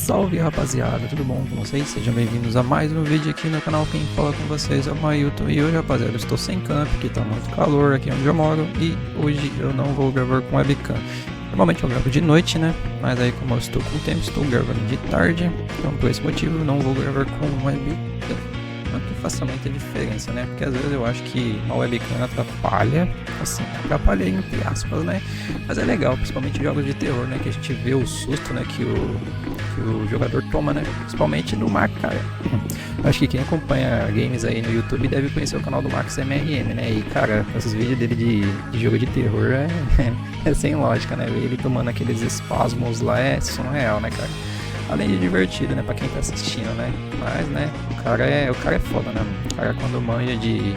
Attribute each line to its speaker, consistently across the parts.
Speaker 1: Salve rapaziada, tudo bom com vocês? Sejam bem-vindos a mais um vídeo aqui no canal. Quem fala com vocês é o 𝐓𝐀𝐄𝐒. E hoje, rapaziada, eu estou sem câmera porque tá muito calor aqui onde eu moro. E hoje eu não vou gravar com webcam. Normalmente eu gravo de noite, né? Mas aí, como eu estou com tempo, estou gravando de tarde. Então por esse motivo eu não vou gravar com webcam. Não que faça muita diferença, né? Porque às vezes eu acho que uma webcam atrapalha, assim, atrapalha entre aspas, né? Mas é legal, principalmente em jogos de terror, né? Que a gente vê o susto, né? Que o jogador toma, né? Principalmente no Max, cara. Acho que quem acompanha games aí no YouTube deve conhecer o canal do Max MRM, né? E, cara, esses vídeos dele de jogo de terror é sem lógica, né? Ele tomando aqueles espasmos lá é surreal, né, cara? Além de divertido, né, pra quem tá assistindo, né? Mas, né, o cara é foda, né? O cara quando manja de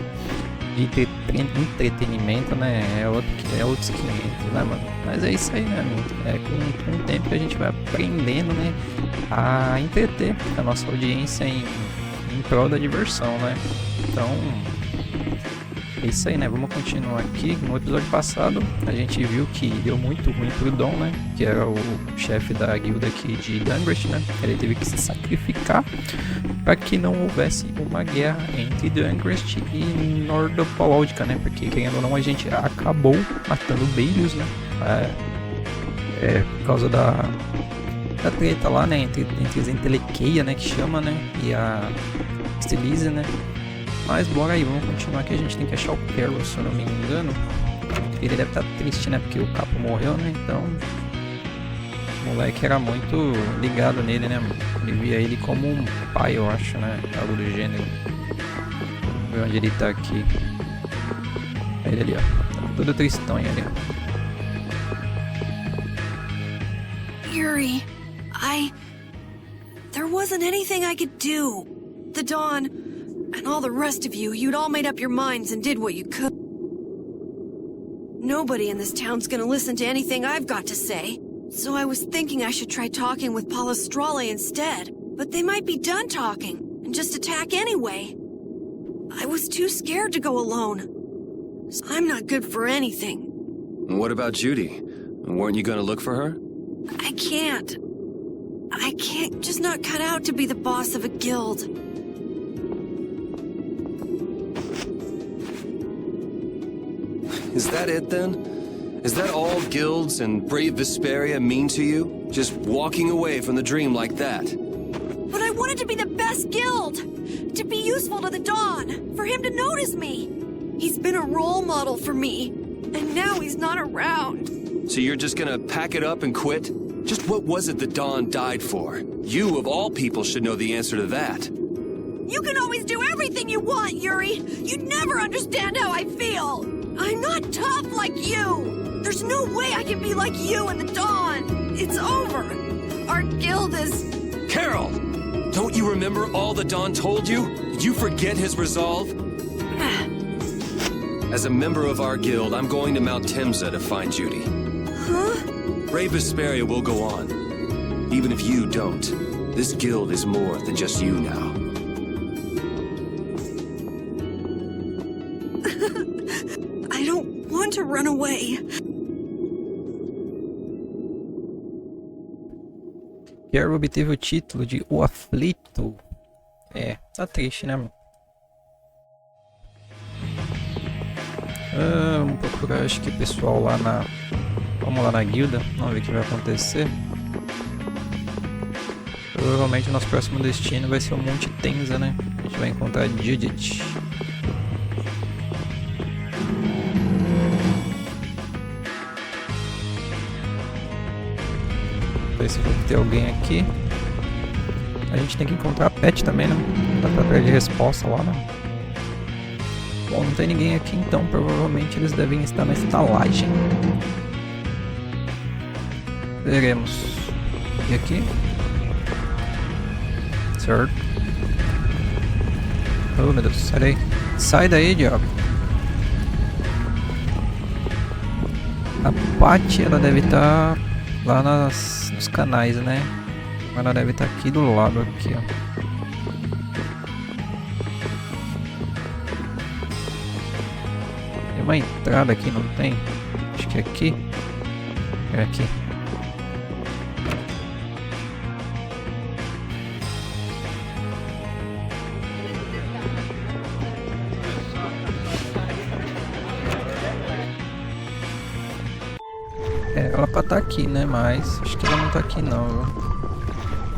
Speaker 1: entretenimento, né, é outros 500, né, mano? Mas é isso aí, né, mano? É com o tempo que a gente vai aprendendo, né, a entreter a nossa audiência em prol da diversão, né? Então, é isso aí, né? Vamos continuar aqui. No episódio passado, a gente viu que deu muito ruim pro Dom, né? Que era o chefe da guilda aqui de Dungrest, né? Ele teve que se sacrificar para que não houvesse uma guerra entre Dungrest e Nordopolódica, né? Porque, querendo ou não, a gente acabou matando Belius, né? Por causa da treta lá, né? Entre as 𝐓𝐀𝐋𝐄𝐒, né? Que chama, né? E a Stilize, né? Mas bora aí, vamos continuar aqui. A gente tem que achar o Carol, se eu não me engano. Ele deve estar triste, né? Porque o capo morreu, né? Então, o moleque era muito ligado nele, né? Ele via ele como um pai, eu acho, né? Algo do gênero. Vamos ver onde ele tá aqui. É ele ali, ó. Tá todo tristonho ali, ó.
Speaker 2: Yuri, there wasn't anything I could do. The Dawn and all the rest of you'd all made up your minds and did what you could. Nobody in this town's gonna listen to anything I've got to say. So I was thinking I should try talking with Palestrale instead. But they might be done talking and just attack anyway. I was too scared to go alone. I'm not good for anything.
Speaker 3: What about Judy? Weren't you gonna look for her?
Speaker 2: I can't. Just not cut out to be the boss of a guild.
Speaker 3: Is that it then? Is that all guilds and brave Vesperia mean to you? Just walking away from the dream like that?
Speaker 2: But I wanted to be the best guild! To be useful to the Dawn! For him to notice me! He's been a role model for me, and now he's not around.
Speaker 3: So you're just gonna pack it up and quit? Just what was it the Dawn died for? You, of all people, should know the answer to that.
Speaker 2: You can always do everything you want, Yuri! You never understand how I feel! I'm not tough like you! There's no way I can be like you and the Dawn! It's over! Our guild is...
Speaker 3: Carol! Don't you remember all the Dawn told you? Did you forget his resolve? As a member of our guild, I'm going to Mount Temsa to find Judy.
Speaker 2: Huh?
Speaker 3: Brave Vesperia will go on. Even if you don't, this guild is more than just you now.
Speaker 2: I don't want to run away.
Speaker 1: Carol obteve o título de O Aflito. Tá triste, né, mano? Vamos procurar, acho que o pessoal lá na... Vamos lá na guilda, vamos ver o que vai acontecer. Provavelmente o nosso próximo destino vai ser o Monte Tensa, né? A gente vai encontrar Judith. Ver se vai ter alguém aqui. A gente tem que encontrar a Pet também, né? Dá pra perder resposta lá, né? Bom, não tem ninguém aqui, então provavelmente eles devem estar na estalagem. Veremos. E aqui? Certo. Oh meu Deus, sai daí. Sai daí, diabo. A Paty, ela deve estar lá nos canais, né? Ela deve estar aqui do lado, aqui, ó. Tem uma entrada aqui, não tem? Acho que é aqui. É aqui. Ela pra tá aqui, né? Mas acho que ela não tá aqui não, viu?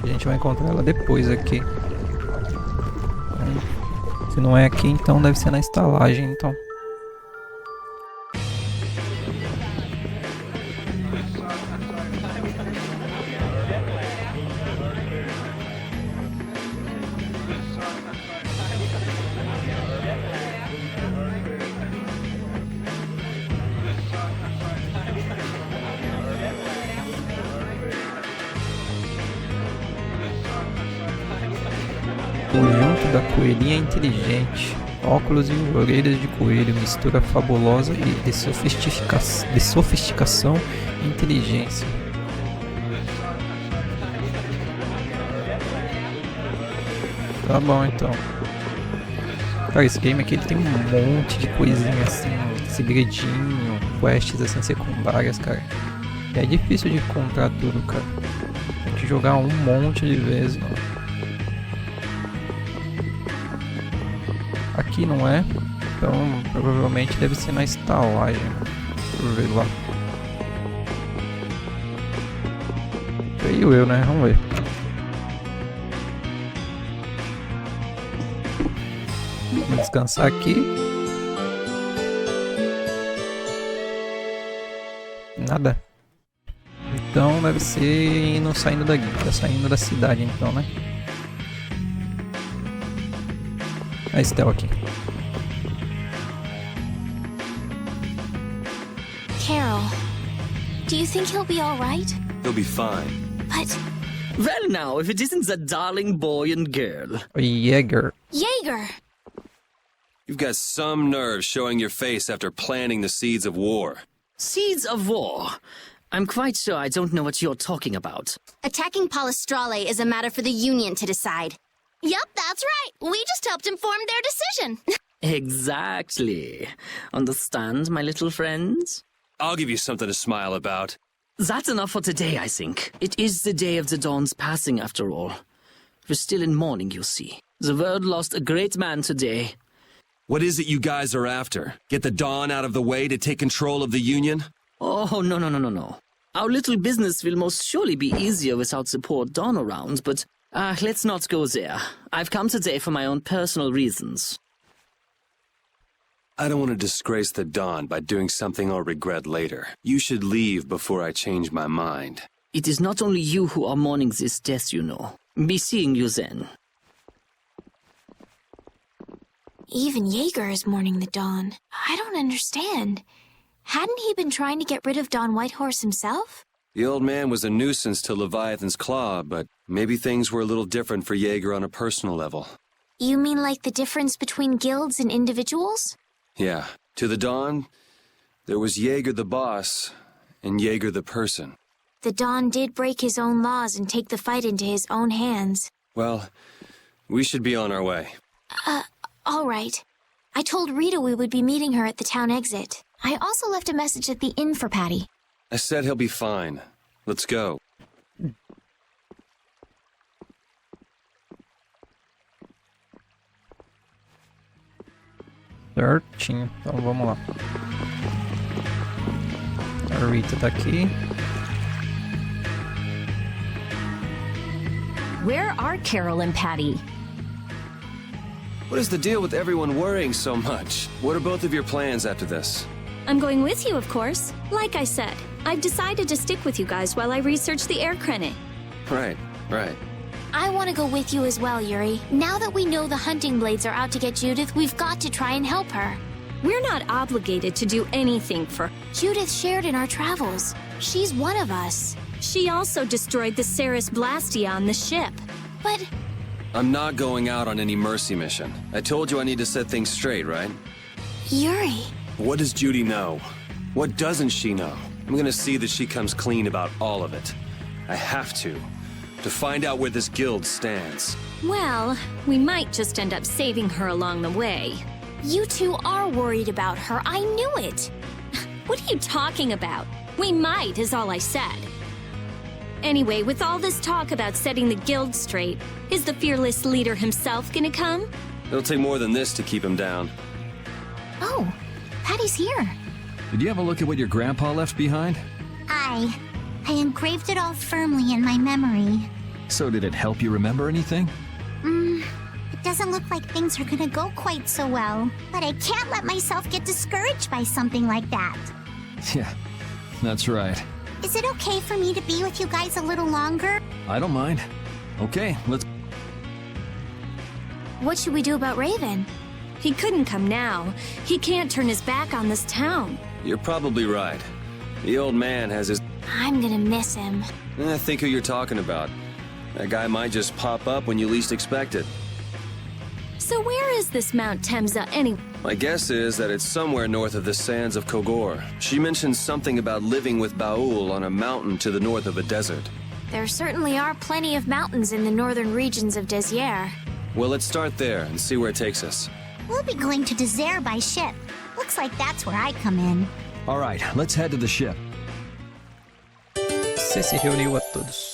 Speaker 1: A gente vai encontrar ela depois aqui. Se não é aqui, então deve ser na estalagem, então. Conjunto da coelhinha inteligente, óculos e orelhas de coelho, mistura fabulosa e de sofisticação e inteligência. Tá bom então. Cara, esse game aqui ele tem um monte de coisinha assim, segredinho, quests assim secundárias, cara. E é difícil de encontrar tudo, cara. Tem que jogar um monte de vezes, mano. Aqui não é, então provavelmente deve ser na estalagem. Deixa eu ver lá. Veio eu, né? Vamos ver. Vamos descansar aqui. Nada. Então deve ser indo saindo daqui, tá saindo da cidade então, né? A Estel aqui.
Speaker 4: Carol, do you think he'll be all right?
Speaker 3: He'll be fine.
Speaker 4: But
Speaker 5: Well now, if it isn't the darling boy and girl.
Speaker 1: Jaeger.
Speaker 4: Jaeger!
Speaker 3: You've got some nerve showing your face after planting the seeds of war.
Speaker 5: Seeds of war. I'm quite sure I don't know what you're talking about.
Speaker 4: Attacking Palastrale is a matter for the Union to decide. Yup, that's right. We just helped inform their decision.
Speaker 5: Exactly. Understand, my little friends?
Speaker 3: I'll give you something to smile about.
Speaker 5: That's enough for today, I think. It is the day of the Dawn's passing, after all. We're still in mourning, you see. The world lost a great man today.
Speaker 3: What is it you guys are after? Get the Dawn out of the way to take control of the Union?
Speaker 5: Oh, no. Our little business will most surely be easier without the poor Dawn around, but let's not go there. I've come today for my own personal reasons.
Speaker 3: I don't want to disgrace the Dawn by doing something I'll regret later. You should leave before I change my mind.
Speaker 5: It is not only you who are mourning this death, you know. Be seeing you then.
Speaker 4: Even Jaeger is mourning the Dawn. I don't understand. Hadn't he been trying to get rid of Don Whitehorse himself?
Speaker 3: The old man was a nuisance to Leviathan's Claw, but maybe things were a little different for Jaeger on a personal level.
Speaker 4: You mean like the difference between guilds and individuals?
Speaker 3: Yeah. To the Dawn, there was Jaeger the boss, and Jaeger the person.
Speaker 4: The Dawn did break his own laws and take the fight into his own hands.
Speaker 3: Well, we should be on our way.
Speaker 4: All right. I told Rita we would be meeting her at the town exit. I also left a message at the inn for Patty.
Speaker 3: I said he'll be fine. Let's go.
Speaker 1: Certinho, então vamos lá. A Rita tá aqui.
Speaker 6: Where are Carol and Patty?
Speaker 3: What is the deal with everyone worrying so much? What are both of your plans after this?
Speaker 6: I'm going with you, of course. Like I said, I've decided to stick with you guys while I research the 𝐓𝐀𝐋𝐄𝐒.
Speaker 3: Right.
Speaker 4: I want to go with you as well, Yuri. Now that we know the hunting blades are out to get Judith, we've got to try and help her.
Speaker 6: We're not obligated to do anything for...
Speaker 4: Judith shared in our travels. She's one of us.
Speaker 6: She also destroyed the Ceres Blastia on the ship.
Speaker 4: But...
Speaker 3: I'm not going out on any mercy mission. I told you I need to set things straight, right?
Speaker 4: Yuri...
Speaker 3: What does Judy know? What doesn't she know? I'm gonna see that she comes clean about all of it. I have to find out where this guild stands.
Speaker 6: Well, we might just end up saving her along the way.
Speaker 4: You two are worried about her. I knew it.
Speaker 6: What are you talking about? We might, is all I said. Anyway, with all this talk about setting the guild straight, is the fearless leader himself gonna come?
Speaker 3: It'll take more than this to keep him down.
Speaker 4: Oh, Patty's here.
Speaker 7: Did you have a look at what your grandpa left behind? I engraved it all firmly in my memory.
Speaker 8: So did it help you remember anything?
Speaker 7: It doesn't look like things are gonna go quite so well. But I can't let myself get discouraged by something like that.
Speaker 8: Yeah, that's right.
Speaker 7: Is it okay for me to be with you guys a little longer?
Speaker 8: I don't mind. Okay, let's...
Speaker 4: What should we do about Raven?
Speaker 6: He couldn't come now. He can't turn his back on this town.
Speaker 3: You're probably right. The old man has his...
Speaker 4: I'm gonna miss him.
Speaker 3: I think who you're talking about. That guy might just pop up when you least expect it.
Speaker 6: So where is this Mount Temsa anyway?
Speaker 3: My guess is that it's somewhere north of the sands of 𝐃𝐄𝐒. She mentioned something about living with Baul on a mountain to the north of a desert.
Speaker 4: There certainly are plenty of mountains in the northern regions of Desier.
Speaker 3: Well, let's start there and see where it takes us.
Speaker 7: We'll be going to Desier by ship. Looks like that's where I come in.
Speaker 8: All right, let's head to the ship.
Speaker 1: Você se reuniu a todos.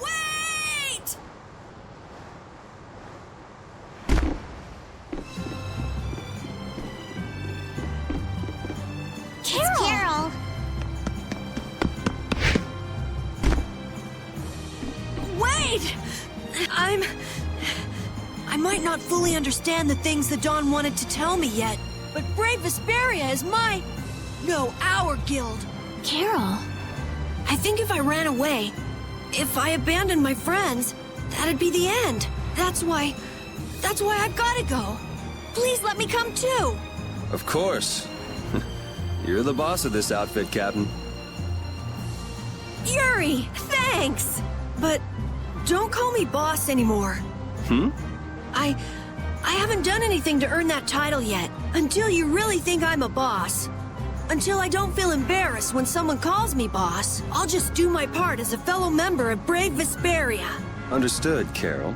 Speaker 2: Wait!
Speaker 7: Carol!
Speaker 2: Wait! I might not fully understand the things that Dawn wanted to tell me yet, but Brave Vesperia is our guild.
Speaker 4: Carol.
Speaker 2: I think if I ran away, if I abandoned my friends, that'd be the end. That's why I've gotta go. Please let me come too.
Speaker 3: Of course. You're the boss of this outfit, Captain.
Speaker 2: Yuri, thanks! But don't call me boss anymore. I haven't done anything to earn that title yet. Until you really think I'm a boss. Until I don't feel embarrassed when someone calls me boss, I'll just do my part as a fellow member of Brave Vesperia.
Speaker 3: Understood, Carol.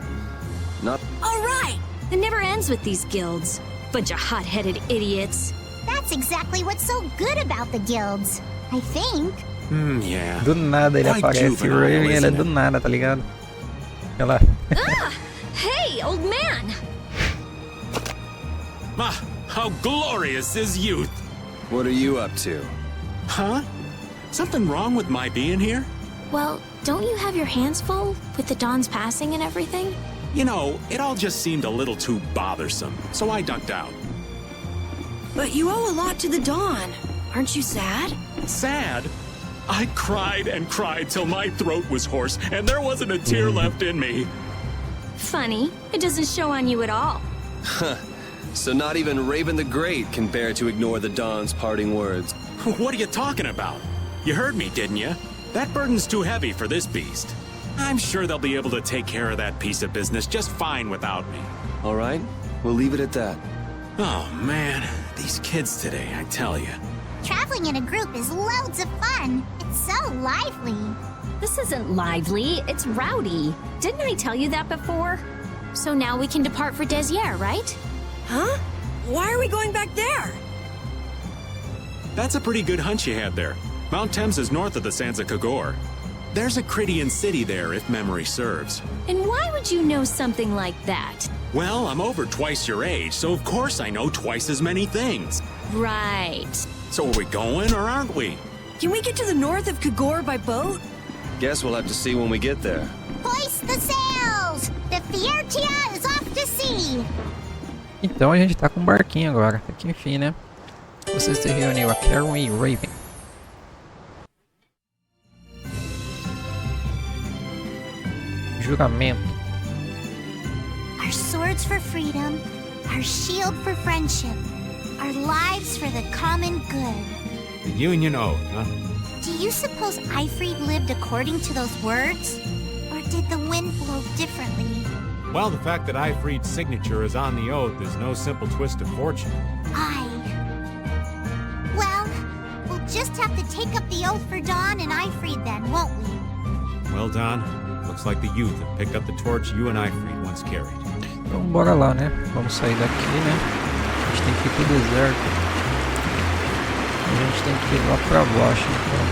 Speaker 2: All right!
Speaker 6: It never ends with these guilds. Bunch of hot-headed idiots.
Speaker 7: That's exactly what's so good about the guilds. I think.
Speaker 9: Yeah.
Speaker 1: Do nada ele
Speaker 9: Quite
Speaker 1: aparece,
Speaker 9: juvenile,
Speaker 1: o Raven ele é
Speaker 9: isn't
Speaker 1: do
Speaker 9: it?
Speaker 1: nada, tá ligado? Olha lá.
Speaker 6: Hey, old man!
Speaker 9: Ah, how glorious is youth!
Speaker 3: What are you up to?
Speaker 9: Huh? Something wrong with my being here?
Speaker 4: Well, don't you have your hands full with the Dawn's passing and everything?
Speaker 9: You know, it all just seemed a little too bothersome, so I ducked out.
Speaker 2: But you owe a lot to the Dawn. Aren't you sad?
Speaker 9: Sad? I cried and cried till my throat was hoarse, and there wasn't a tear left in me.
Speaker 6: Funny, it doesn't show on you at all.
Speaker 3: So not even Raven the Great can bear to ignore the Dawn's parting words.
Speaker 9: What are you talking about? You heard me, didn't you? That burden's too heavy for this beast. I'm sure they'll be able to take care of that piece of business just fine without me.
Speaker 3: All right, we'll leave it at that.
Speaker 9: Oh, man. These kids today, I tell you.
Speaker 7: Traveling in a group is loads of fun. It's so lively.
Speaker 6: This isn't lively, it's rowdy. Didn't I tell you that before?
Speaker 4: So now we can depart for Desier, right?
Speaker 2: Huh? Why are we going back there?
Speaker 9: That's a pretty good hunch you had there. Mount Thames is north of the sands of 𝐃𝐄𝐒. There's a Critian city there, if memory serves.
Speaker 6: And why would you know something like that?
Speaker 9: Well, I'm over twice your age, so of course I know twice as many things.
Speaker 6: Right.
Speaker 9: So are we going, or aren't we?
Speaker 2: Can we get to the north of 𝐃𝐄𝐒 by boat?
Speaker 3: Guess we'll have to see when we get there.
Speaker 7: Hoist the sails! The Fiertia is off to sea!
Speaker 1: Então a gente tá com um barquinho agora. Até que enfim, né? Você se reuniu a Carol e Raven. Juramento.
Speaker 7: Our swords for freedom, our shield for friendship, our lives for the common good.
Speaker 10: The Union Oath, huh?
Speaker 7: Do you suppose 𝐈𝐹rID lived according to those words? Or did the wind blow differently?
Speaker 10: Well, the fact that 𝐈𝐹rID's signature is on the oath is no simple twist of fortune.
Speaker 7: Well, we'll just have to take up the oath for Dawn and 𝐈𝐹rID then, won't we?
Speaker 10: Well, Don, looks like the youth have picked up the torch you and 𝐈𝐹rID once carried.
Speaker 1: Então bora lá, né? Vamos sair daqui, né? A gente tem que ir pro deserto. A gente tem que ir lá pra baixo, então.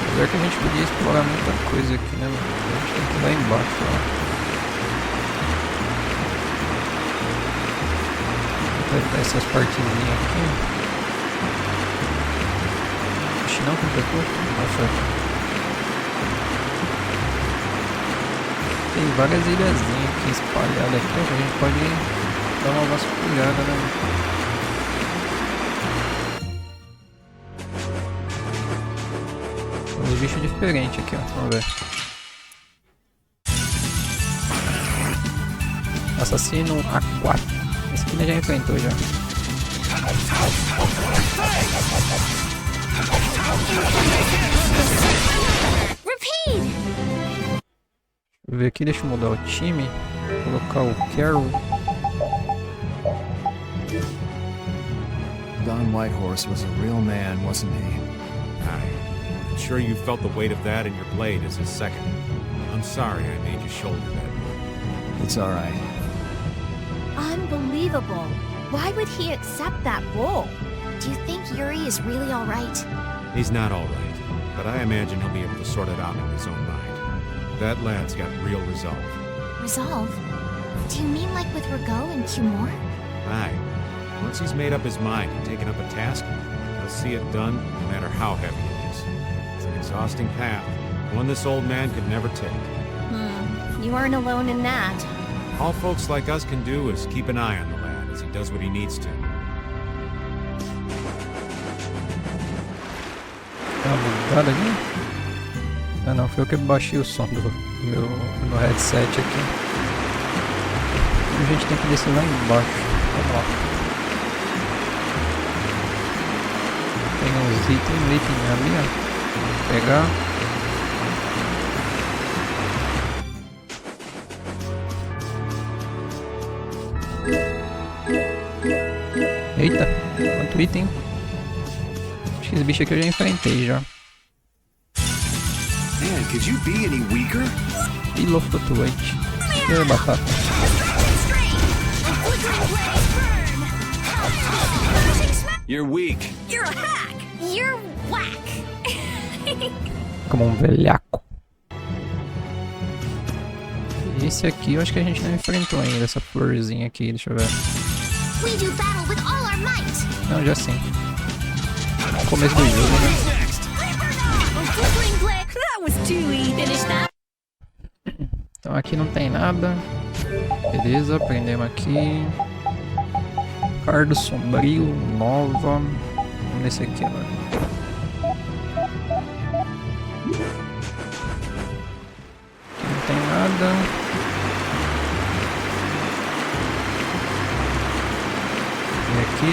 Speaker 1: Apesar que a gente podia explorar muita coisa aqui, né? A gente tem que ir lá embaixo, ó. Essas partezinhas aqui. Acho que não completou. Nossa. Tem várias ilhazinhas aqui espalhadas aqui. A gente pode dar uma vasculhada, né? Tem uns bichos diferentes aqui, ó. Vamos ver. Assassino A4. Esse aqui já enfrentou já.
Speaker 4: Repeat!
Speaker 1: Deixa eu ver aqui, deixa eu mudar o time. Vou colocar o Carol.
Speaker 8: Don Whitehorse was a real man, wasn't he?
Speaker 10: I'm sure you felt the weight of that in your blade as his second. I'm sorry I made you shoulder that.
Speaker 8: It's alright.
Speaker 7: Unbelievable. Why would he accept that role? Do you think Yuri is really alright?
Speaker 10: He's not alright, but I imagine he'll be able to sort it out in his own mind. That lad's got real resolve.
Speaker 7: Resolve? Do you mean like with 𝐓𝐿 and 𝐄𝐒?
Speaker 10: Aye. Once he's made up his mind and taken up a task, he'll see it done no matter how heavy it is. It's an exhausting path, one this old man could never take.
Speaker 7: You aren't alone in that.
Speaker 10: All folks like us can do is keep an eye on the lad as he does what he needs to.
Speaker 1: Tá bugado aqui? Ah não, foi eu que baixei o som do meu headset aqui. A gente tem que descer lá embaixo. Vamos lá. Tem uns itens ali, ó. Pegar. Eita, quanto item. Acho que esse bicho aqui eu já enfrentei já.
Speaker 3: Man, could you be any weaker?
Speaker 1: Pelo flutuante. E aí, batata?
Speaker 3: You're weak.
Speaker 6: You're a hack! You're whack!
Speaker 1: Como um velhaco. Esse aqui eu acho que a gente não enfrentou ainda, essa florzinha aqui, deixa eu ver.
Speaker 7: We do battle with all our might.
Speaker 1: Não, já sim. Começo do jogo, né?
Speaker 6: That was too easy. Finish that.
Speaker 1: Então aqui não tem nada. Beleza, prendemos aqui. Cardo sombrio, nova. Vamos nesse aqui agora. Aqui não tem nada. E aqui,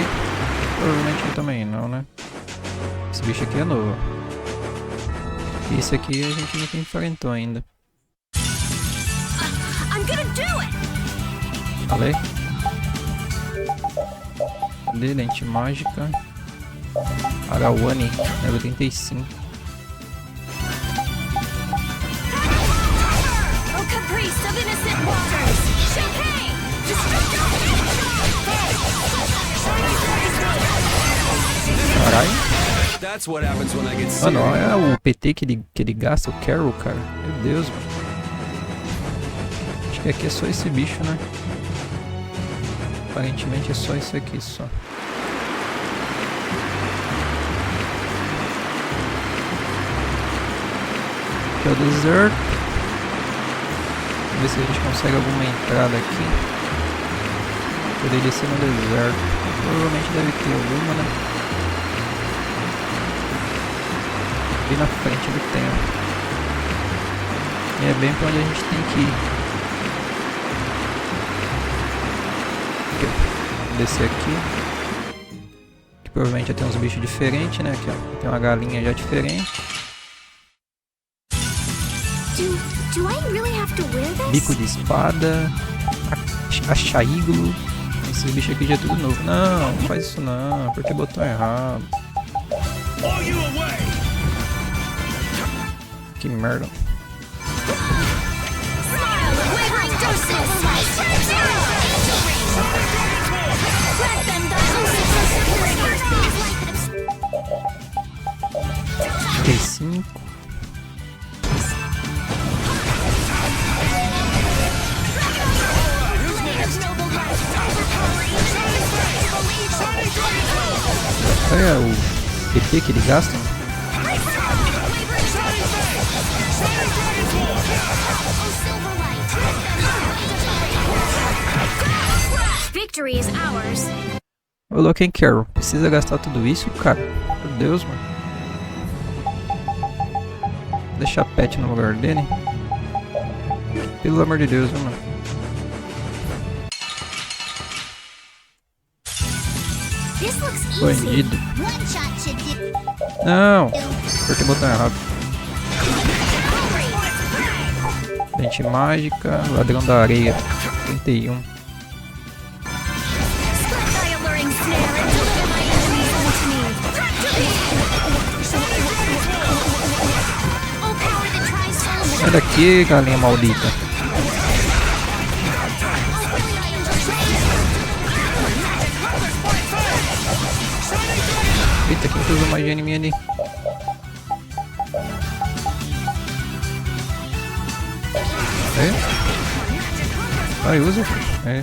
Speaker 1: provavelmente também não, né? Esse bicho aqui é novo. E esse aqui a gente nunca enfrentou ainda.
Speaker 6: I'm gonna do it.
Speaker 1: Falei? Cadê? Lente mágica. Arawani, level 35.
Speaker 6: Oh, caprice of innocent waters. Champagne!
Speaker 1: Caralho.
Speaker 3: That's what happens when I get
Speaker 1: Mano,
Speaker 3: serious.
Speaker 1: é o PT que ele gasta, o Carol, cara. Meu Deus, mano. Acho que aqui é só esse bicho, né? Aparentemente é só isso aqui, só. Aqui é o deserto. Vamos ver se a gente consegue alguma entrada aqui. Poder descer no deserto. Provavelmente deve ter alguma, né? Bem na frente do templo. E é bem pra onde a gente tem que ir. Aqui, ó. Vou descer aqui. Que provavelmente já tem uns bichos diferentes, né? Aqui, ó. Tem uma galinha já diferente.
Speaker 7: Do I really have to wear this?
Speaker 1: Bico de espada. Achaíglo. Esses bichos aqui já é tudo novo. Não, não faz isso não. Porque botou errado. Que merda. T5. Olha o PP que ele gasta.
Speaker 4: Victory is ours.
Speaker 1: Ô, 𝐃𝐄𝐅𝐈𝐻, precisa gastar tudo isso, cara? Meu Deus, mano. Deixar a pet no lugar dele. Pelo amor de Deus, mano. Bandido. Não! Apertei o botão errado. Lente mágica, ladrão da areia. 31. Sai daqui, galinha maldita. Eita, quem que usou magia em mim ali? É? Vai, usa. É.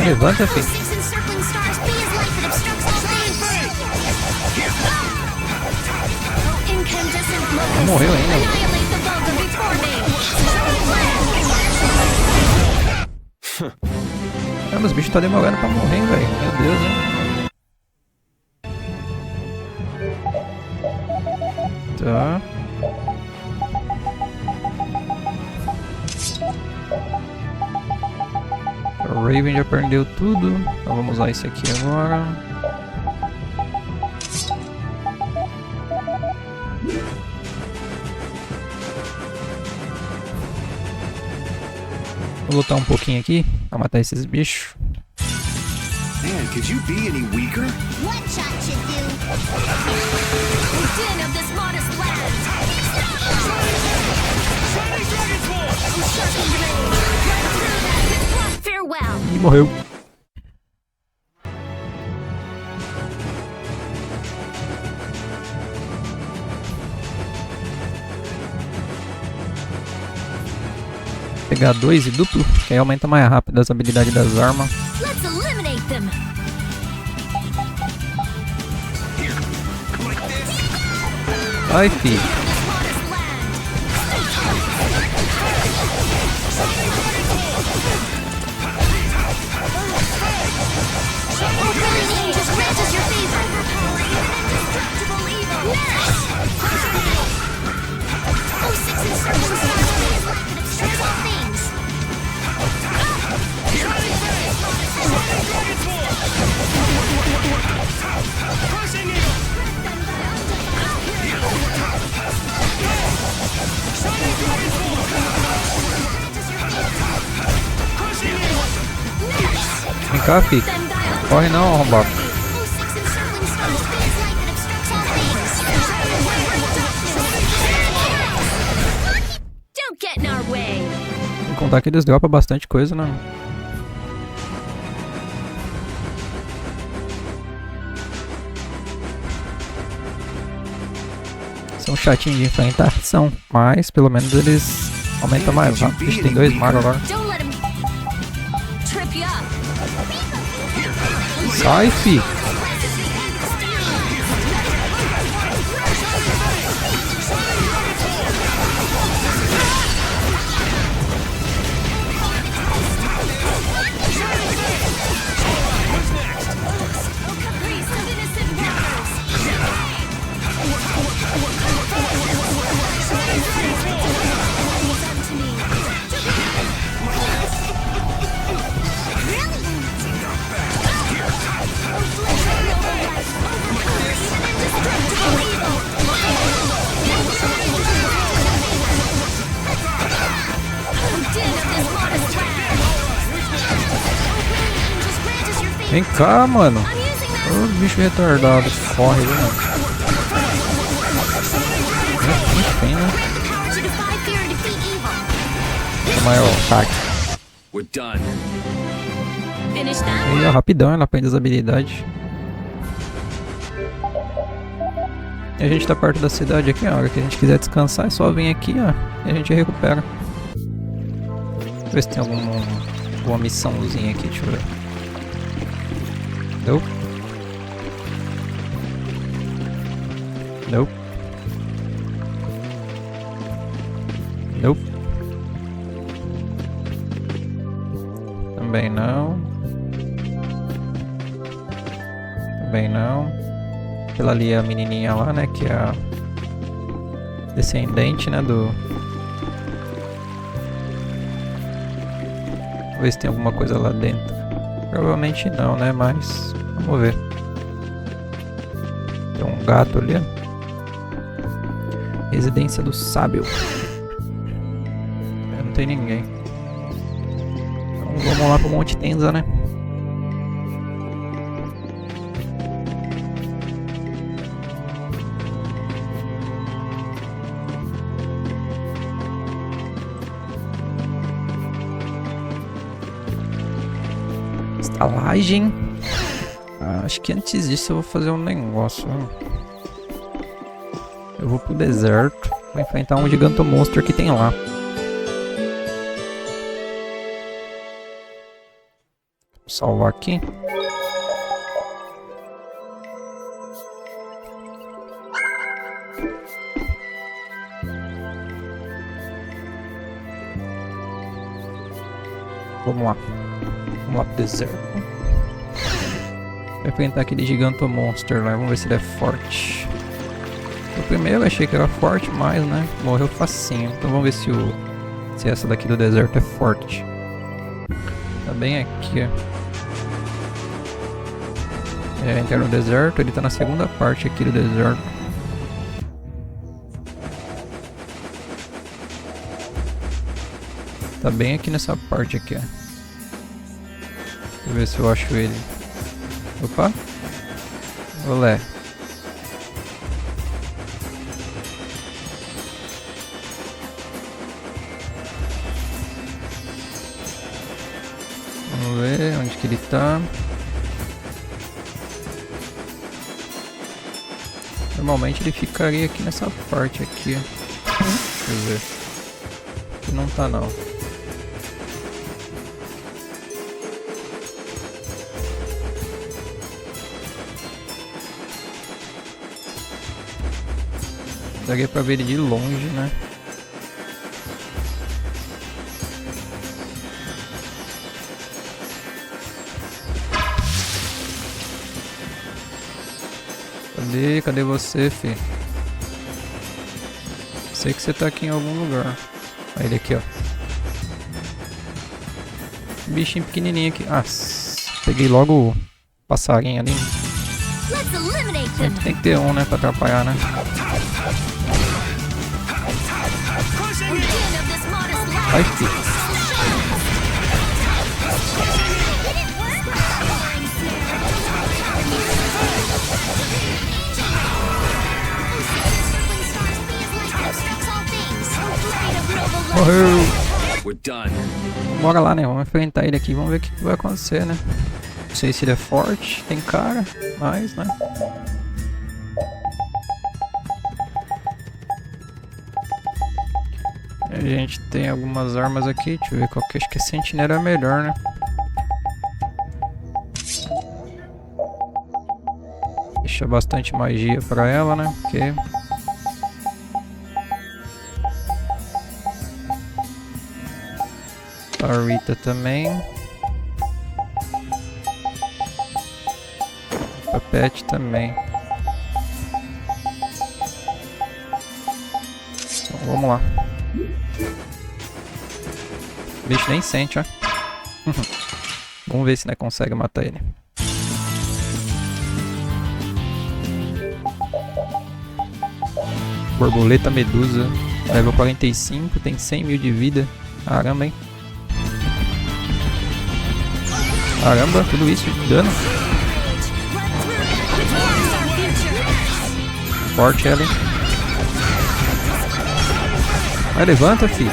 Speaker 1: Levanta, filho. Morreu ainda. Cara, os bichos tá demorando pra morrer, velho. Meu Deus, né? Tá. O Raven já perdeu tudo. Então vamos usar esse aqui agora. Vou lutar um pouquinho aqui pra matar esses bichos.
Speaker 3: Man, could you be any weaker?
Speaker 7: One shot should do.
Speaker 6: Din of this modest land. Farewell.
Speaker 1: E morreu. Pegar 2 e duplo, que aí aumenta mais rápido as habilidades das armas.
Speaker 6: Let's eliminate them.
Speaker 1: Ai, filho. Vem cá, filho. Corre não, arrombado. Sem contar que eles dropam bastante coisa, né? São chatinhos de enfrentar, são, mas pelo menos eles aumentam mais rápido. A gente tem 2 magos agora. Sai, fi! Vem cá, mano. Ô, bicho retardado. Corre, viu, mano? Enfim, né? Toma aí, ó, ataque. E ó, rapidão, ela aprende as habilidades. E a gente tá perto da cidade aqui, ó. A hora que a gente quiser descansar é só vir aqui, ó. E a gente recupera. Ver se tem alguma missãozinha aqui, deixa eu ver. Nope. Nope. Nope. Também não. Também não. Aquela ali é a menininha lá, né? Que é a descendente, né? Do... Vamos ver se tem alguma coisa lá dentro. Provavelmente não, né? Mas vamos ver. Tem um gato ali, ó. Residência do Sábio. Não tem ninguém. Então vamos lá pro Monte Tenza, né? Estalagem. Acho que antes disso eu vou fazer um negócio. Eu vou pro deserto. Vou enfrentar um gigantomonstro que tem lá. Vou salvar aqui. Vamos lá. Vamos lá pro deserto. Vou enfrentar aquele gigantomonstro lá. Vamos ver se ele é forte. O primeiro eu achei que era forte, mas né, morreu facinho. Então vamos ver se essa daqui do deserto é forte. Tá bem aqui, ó. É, entrar no deserto, ele tá na segunda parte aqui do deserto. Tá bem aqui nessa parte aqui, ó. Deixa eu ver se eu acho ele. Opa! Olé! Vamos ver onde que ele tá. Normalmente ele ficaria aqui nessa parte aqui. Deixa eu ver. Aqui não tá não. Daria pra ver ele de longe, né? Cadê você, fi? Sei que você tá aqui em algum lugar. Olha ele aqui, ó. Bichinho pequenininho aqui. Ah, peguei logo o passarinho ali. Tem que ter um, né? Pra atrapalhar, né? Vai, filho. Morreu. Bora lá, né? Vamos enfrentar ele aqui. Vamos ver o que vai acontecer, né? Não sei se ele é forte. Tem cara. Mas, né? A gente tem algumas armas aqui. Deixa eu ver qual que acho que a sentinela é melhor, né? Deixa bastante magia pra ela, né? Porque... a Rita também. A Pet também. Então, vamos lá. O bicho nem sente, ó. Vamos ver se nós consegue matar ele. Borboleta medusa. Level 45, tem 100 mil de vida. Caramba, hein? Caramba, tudo isso de dano. Forte ela, hein? Vai, levanta, filho.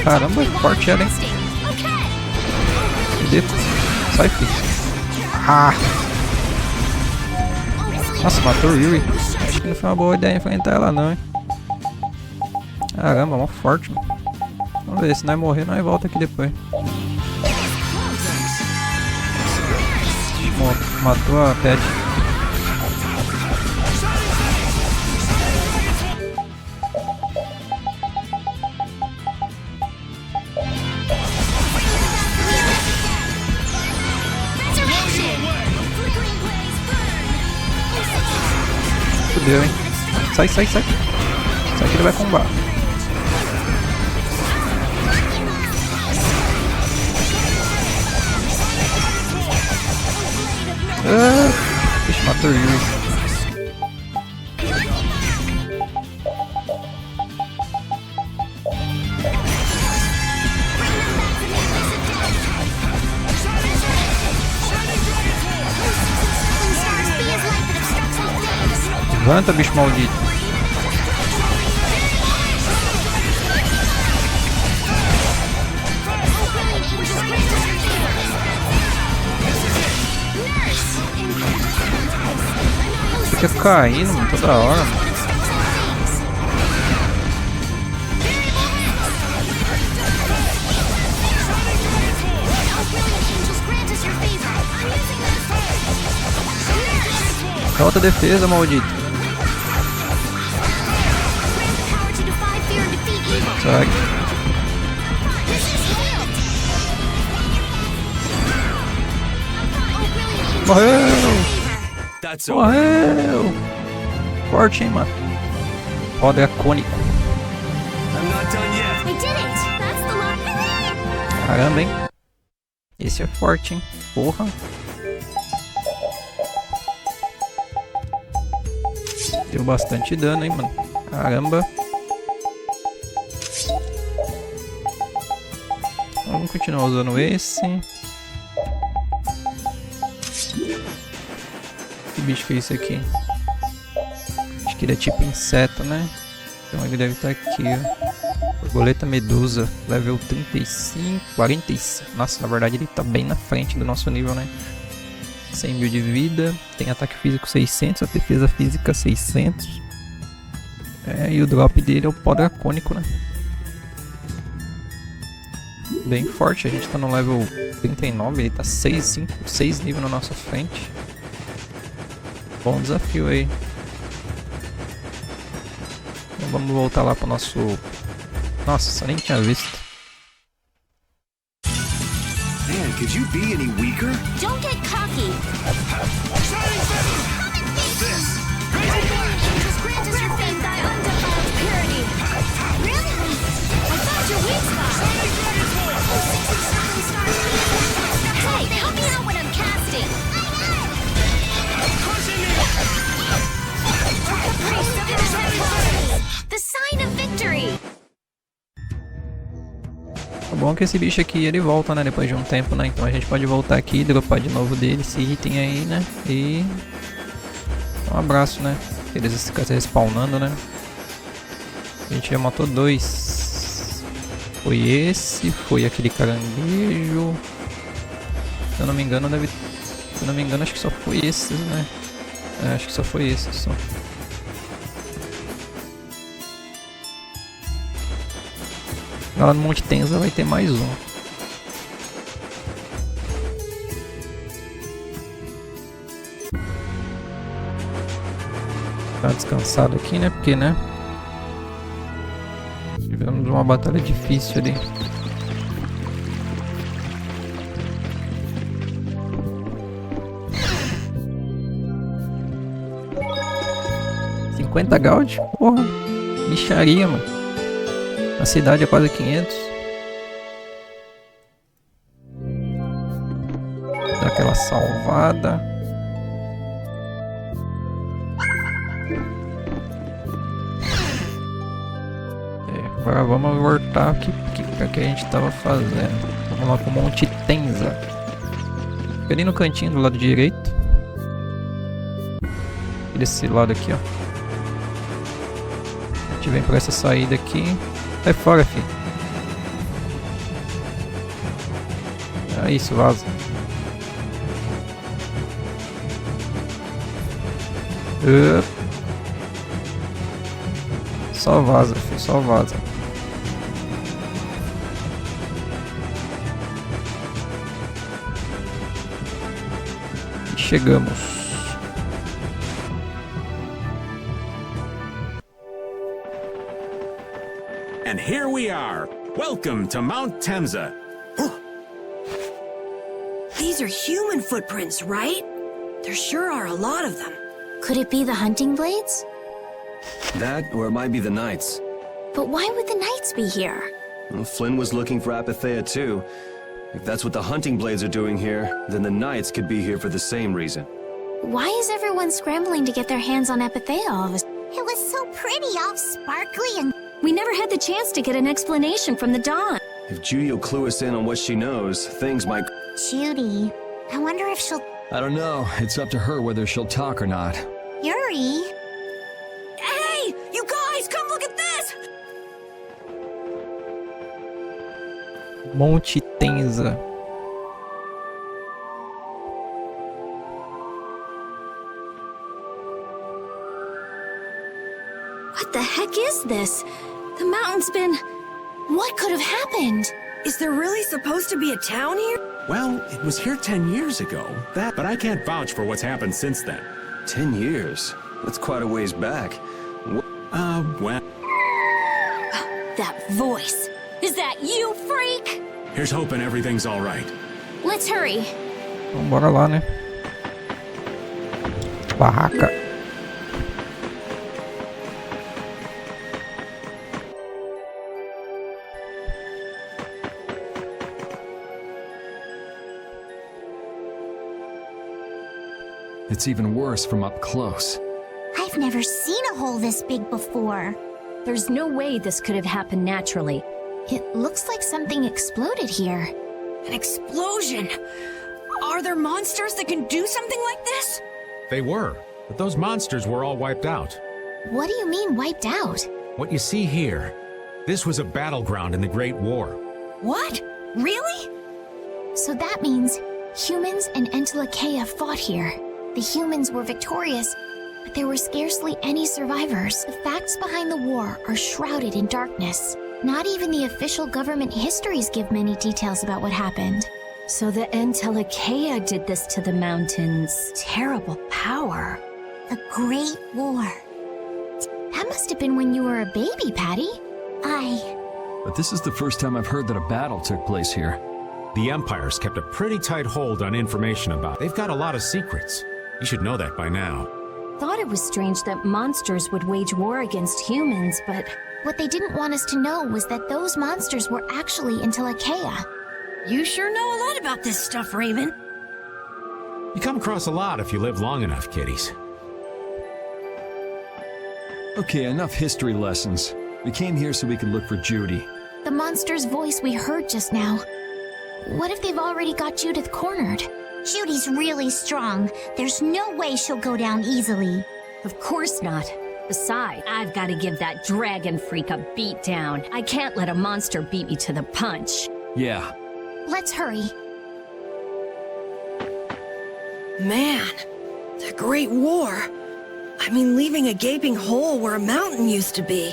Speaker 1: Caramba, forte ela, hein? Cadê? Sai, filho. Ah! Nossa, matou o Yuri. Acho que não foi uma boa ideia enfrentar ela não, hein? Caramba, mó forte, mano. Vamos ver, se nós morrer, nós volta aqui depois. Matou a pet. Fudeu, hein? Sai, sai, sai. Sai que ele vai combar. Deixa eu matar o Yuri. Levanta, bicho maldito. Fica caindo, mano, toda hora, mano. Alta defesa, maldito. Sai. Morreu! Morreu! Forte, hein, mano? Poder icônico. Caramba, hein? Esse é forte, hein? Porra. Deu bastante dano, hein, mano? Caramba. Vamos continuar usando esse. Que bicho que é esse aqui? Acho que ele é tipo inseto, né? Então ele deve estar aqui, ó. Borboleta medusa, level 35, 45. Nossa, na verdade ele tá bem na frente do nosso nível, né? 100 mil de vida, tem ataque físico 600, a defesa física 600. E o drop dele é o pó dracônico, né? Bem forte, a gente tá no level 39, ele tá 6 níveis na nossa frente. Bom desafio aí. Então vamos voltar lá pro nosso... Nossa, eu nem tinha visto.
Speaker 3: Man, could you be any weaker?
Speaker 7: Don't get cocky.
Speaker 3: This.
Speaker 7: Just grant us your faith, thy undefiled purity. Really? I thought your weak spot. Hey, help me out when I'm casting. The sign of victory.
Speaker 1: Tá bom que esse bicho aqui ele volta, né, depois de um tempo, né, então a gente pode voltar aqui e dropar de novo dele esse item aí, né, e um abraço, né, eles ficam se respawnando, né. A gente já matou 2, foi esse, foi aquele caranguejo, se eu não me engano deve, se eu não me engano acho que só foi esse, né, acho que só foi esse, só. Lá no Monte Tenza vai ter mais um. Tá descansado aqui, né? Porque, né? Tivemos uma batalha difícil ali. $50 gold? Porra, bicharia, mano. A cidade é quase 500. Dá aquela salvada. Agora vamos voltar aqui para que a gente tava fazendo. Vamos lá pro Monte Tenza. Fica ali no cantinho do lado direito. E desse lado aqui, ó. A gente vem por essa saída aqui. Sai fora, filho. É isso, vaza. Só vaza, filho, só vaza. E chegamos.
Speaker 9: And here we are. Welcome to Mount Temza.
Speaker 2: These are human footprints, right? There sure are a lot of them.
Speaker 4: Could it be the hunting blades?
Speaker 3: That, or it might be the Knights.
Speaker 4: But why would the knights be here?
Speaker 3: Well, Flynn was looking for 𝐓𝐻𝐿 too. If that's what the hunting blades are doing here, then the Knights could be here for the same reason.
Speaker 4: Why is everyone scrambling to get their hands on 𝐓𝐻𝐿 all of a sudden?
Speaker 7: It was so pretty, all sparkly and...
Speaker 6: We never had the chance to get an explanation from the Dawn.
Speaker 3: If Judy will clue us in on what she knows, things might...
Speaker 7: Judy. I wonder if she'll...
Speaker 8: I don't know. It's up to her whether she'll talk or not.
Speaker 7: Yuri?
Speaker 2: Hey! You guys, come look at this!
Speaker 1: Monte Tenza.
Speaker 6: What the heck is this? The mountain's been...
Speaker 4: What could have happened?
Speaker 2: Is there really supposed to be a town here?
Speaker 9: Well, it was here 10 years ago. But I can't vouch for what's happened since then.
Speaker 3: 10 years? That's quite a ways back.
Speaker 9: Well...
Speaker 6: That voice. Is that you, freak?
Speaker 9: Here's hoping everything's all right.
Speaker 6: Let's hurry.
Speaker 1: Então bora lá, né? Barraca.
Speaker 8: It's even worse from up close.
Speaker 7: I've never seen a hole this big before.
Speaker 6: There's no way this could have happened naturally.
Speaker 4: It looks like something exploded here.
Speaker 2: An explosion! Are there monsters that can do something like this?
Speaker 10: They were, but those monsters were all wiped out.
Speaker 4: What do you mean, wiped out?
Speaker 10: What you see here, this was a battleground in the Great War.
Speaker 2: What? Really?
Speaker 4: So that means humans and 𝐓𝐿 fought here. The humans were victorious, but there were scarcely any survivors. The facts behind the war are shrouded in darkness. Not even the official government histories give many details about what happened.
Speaker 6: So the 𝐓𝐿 did this to the mountains. Terrible power.
Speaker 7: The Great War.
Speaker 4: That must have been when you were a baby, Patty.
Speaker 8: But this is the first time I've heard that a battle took place here.
Speaker 10: The Empire's kept a pretty tight hold on information about it. They've got a lot of secrets. You should know that by now.
Speaker 6: Thought it was strange that monsters would wage war against humans, but...
Speaker 4: What they didn't want us to know was that those monsters were actually 𝐓𝐿.
Speaker 2: You sure know a lot about this stuff, Raven.
Speaker 10: You come across a lot if you live long enough, kiddies.
Speaker 8: Okay, enough history lessons. We came here so we could look for Judy.
Speaker 4: The monster's voice we heard just now. What if they've already got Judith cornered?
Speaker 7: Judy's really strong. There's no way she'll go down easily.
Speaker 6: Of course not. Besides, I've got to give that dragon freak a beat down. I can't let a monster beat me to the punch.
Speaker 8: Yeah.
Speaker 4: Let's hurry.
Speaker 2: Man, the Great War. I mean, leaving a gaping hole where a mountain used to be.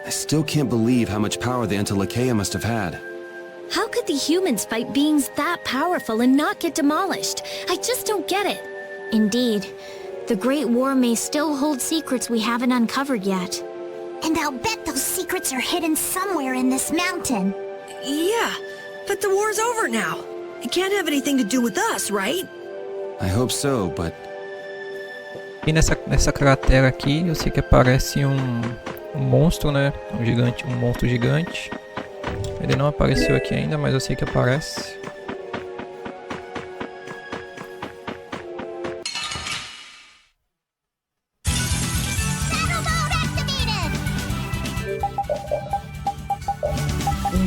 Speaker 3: I still can't believe how much power the 𝐓𝐿 must have had.
Speaker 6: How could the humans fight beings that powerful and not get demolished? I just don't get it.
Speaker 4: Indeed. The Great War may still hold secrets we haven't uncovered yet.
Speaker 7: And I'll bet those secrets are hidden somewhere in this mountain.
Speaker 2: Yeah, but the war's over now. It can't have anything to do with us, right?
Speaker 3: I hope so, but...
Speaker 1: E nessa cratera aqui, eu sei que aparece um monstro, né? Um monstro gigante. Ele não apareceu aqui ainda, mas eu sei que aparece.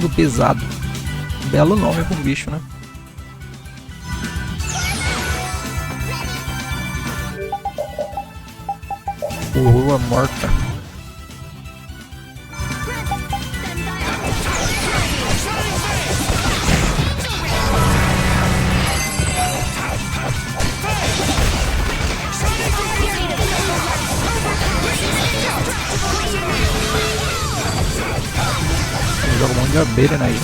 Speaker 1: Mundo Pesado. Belo nome pro bicho, né? Rua Morta. Joga um monte de abelha na ilha.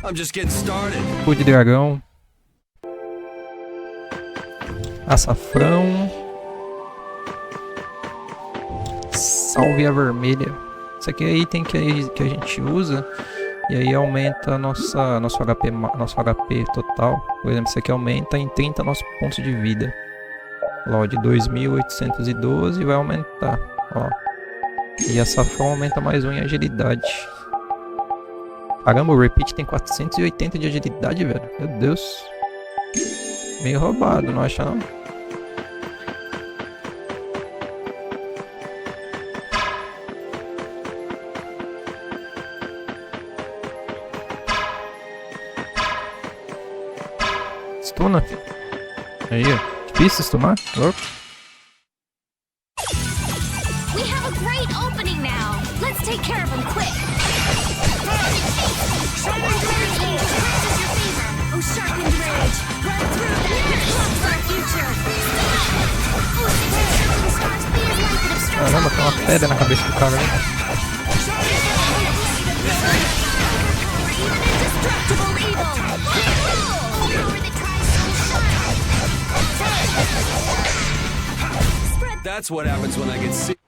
Speaker 3: I'm just getting started.
Speaker 1: Cu de dragão. Açafrão. Sálvia vermelha. Isso aqui é item que a gente usa. E aí aumenta nosso HP total. Por exemplo, isso aqui aumenta em 30 nossos pontos de vida. Ó, de 2.812 vai aumentar. Ó. E a safrão aumenta mais 1 em agilidade. Caramba, o Repeat tem 480 de agilidade, velho. Meu Deus. Meio roubado, não acha não? Stuna, filho. Aí, ó. Difícil stunar? Louco.
Speaker 4: We have a great opening now. Let's take care of him quick. Oh, sharpened rage. Run through that. Loves our future. Oh, shooting star speed like it obstructs.
Speaker 1: Caramba, tem uma pedra na cabeça do cara ali.
Speaker 4: Indestructible evil.
Speaker 3: That's what happens when I get sick.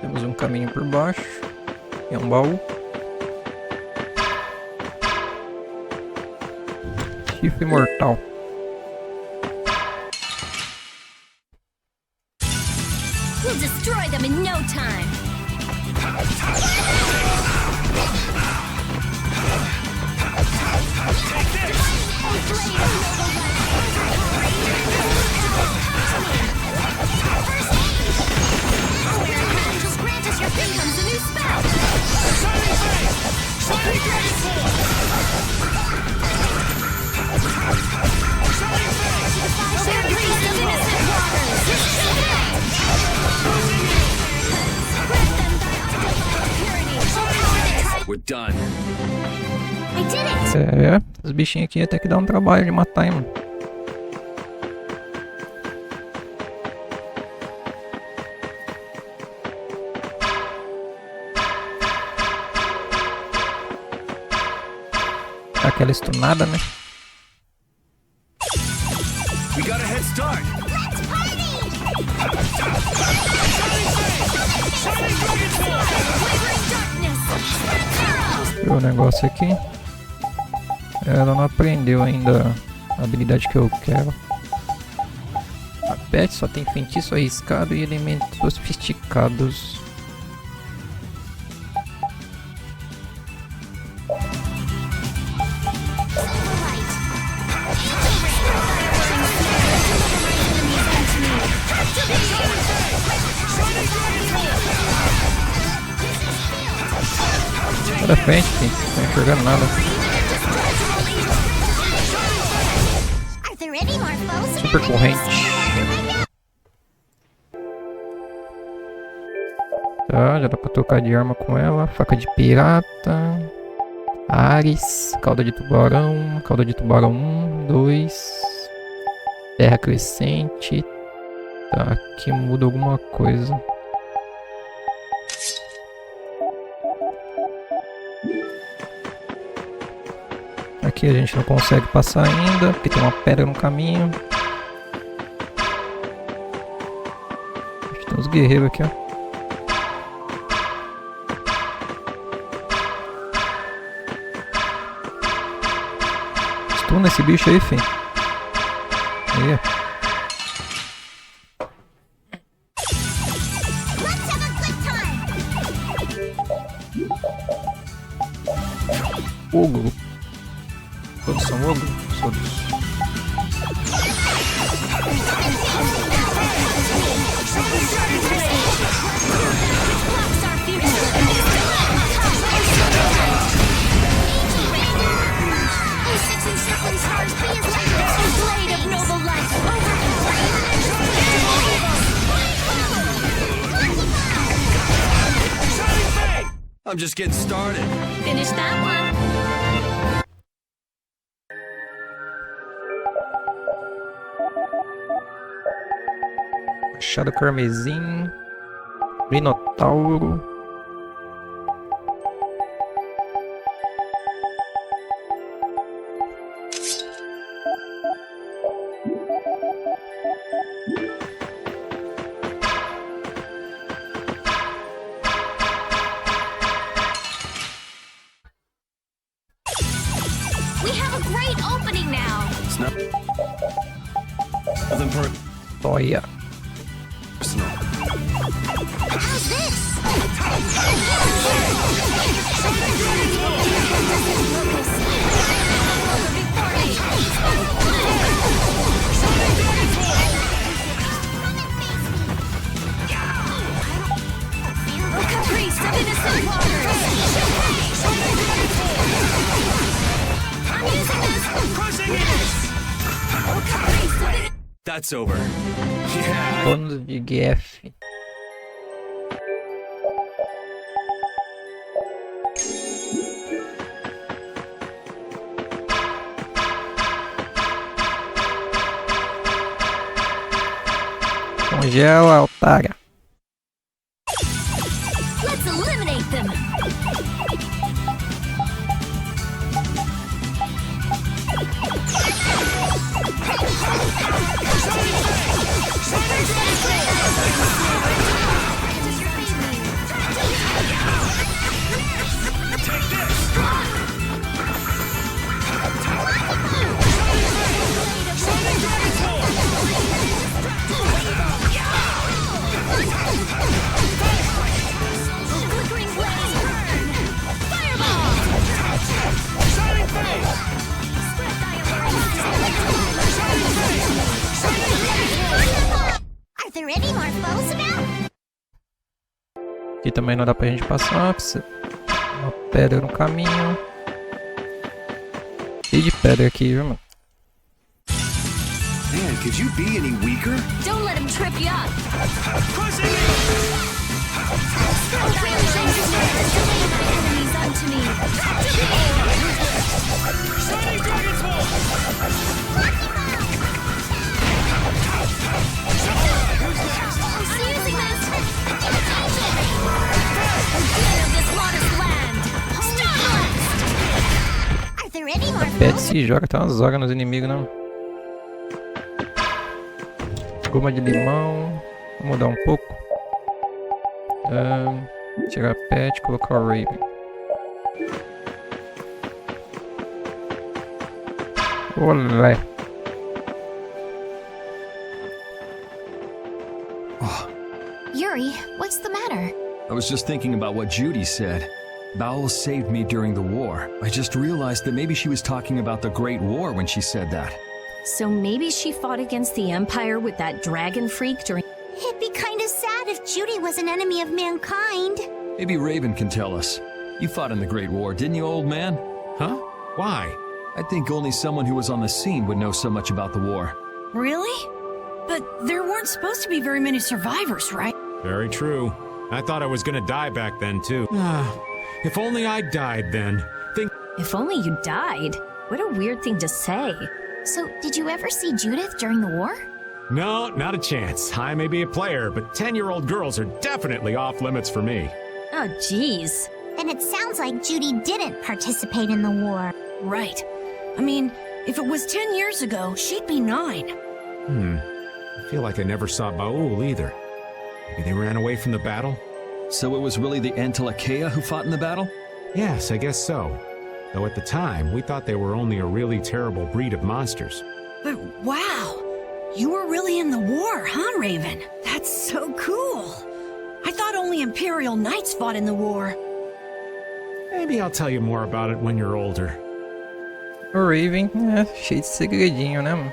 Speaker 1: Temos um caminho por baixo. É um baú. Chifre mortal.
Speaker 6: We'll destroy them in no time.
Speaker 3: We're done.
Speaker 6: I did it!
Speaker 1: É, os bichinhos aqui até que dá um trabalho de matar, hein, mano. Aquela stunada, né?
Speaker 3: We got a head start.
Speaker 7: Let's party!
Speaker 1: O negócio aqui. Ela não aprendeu ainda a habilidade que eu quero. A pet só tem feitiço arriscado e elementos sofisticados. Sai da frente, filho. Não tô enxergando nada. Super corrente. Tá, já dá pra trocar de arma com ela. Faca de pirata. Ares. Cauda de tubarão. Cauda de tubarão 1, 2. Terra crescente. Tá, aqui muda alguma coisa. Aqui a gente não consegue passar ainda, porque tem uma pedra no caminho. Tem uns guerreiros aqui, ó. Stuna esse bicho aí, filho. Aí, ó. Fogo. Todos são ogros, todos.
Speaker 3: I'm just getting started.
Speaker 6: Finish that one.
Speaker 1: Machado carmesim, minotauro.
Speaker 6: We have a great opening now.
Speaker 3: It's not nothing
Speaker 1: Olha.
Speaker 3: personal.
Speaker 7: How's this?
Speaker 6: A caprice of innocent waters. I'm using this. A caprice of innocent.
Speaker 3: That's over. Yeah.
Speaker 1: Bônus de GF. Congela, otária.
Speaker 6: Let's eliminate them. Flickering flames burn. Fireball. Spread
Speaker 7: Are there any more foes about?
Speaker 1: Aqui também não dá pra gente passar. Precisa uma pedra no caminho. E de pedra aqui, viu, mano?
Speaker 3: Man, could you be any weaker?
Speaker 6: Don't let him trip you up. Enemies unto me. Using this. Of this modest land. Starblast.
Speaker 7: Are there any more
Speaker 1: Pet
Speaker 7: foes?
Speaker 1: se joga, tá uma zoga nos inimigos, não. Goma de limão. Vou mudar um pouco. Tirar pet, colocar o Raven. Olé.
Speaker 4: Yuri, what's the matter?
Speaker 8: I was just thinking about what Judy said. Bowel saved me during the war. I just realized that maybe she was talking about the Great War when she said that.
Speaker 6: So maybe she fought against the Empire with that dragon freak during...
Speaker 7: It'd be kind of sad if Judy was an enemy of mankind.
Speaker 8: Maybe Raven can tell us. You fought in the Great War, didn't you, old man?
Speaker 10: Huh? Why?
Speaker 8: I think only someone who was on the scene would know so much about the war.
Speaker 2: Really? But there weren't supposed to be very many survivors, right?
Speaker 10: Very true. I thought I was gonna die back then, too. If only I died then.
Speaker 6: If only you died. What a weird thing to say.
Speaker 4: So, did you ever see Judith during the war?
Speaker 10: No, not a chance. I may be a player, but 10-year-old girls are definitely off limits for me.
Speaker 6: Oh, jeez.
Speaker 7: Then it sounds like Judy didn't participate in the war.
Speaker 2: Right. I mean, if it was 10 years ago, she'd be 9.
Speaker 10: I feel like I never saw Baul either. Maybe they ran away from the battle?
Speaker 8: So it was really the 𝐓𝐿𝐾𝐄𝐒 who fought in the battle?
Speaker 10: Yes, I guess so. Though at the time, we thought they were only a really terrible breed of monsters.
Speaker 2: But wow! You were really in the war, huh, Raven? That's so cool! I thought only Imperial Knights fought in the war.
Speaker 10: Maybe I'll tell you more about it when you're older.
Speaker 1: O Raven é cheio de segredinho, né, mano?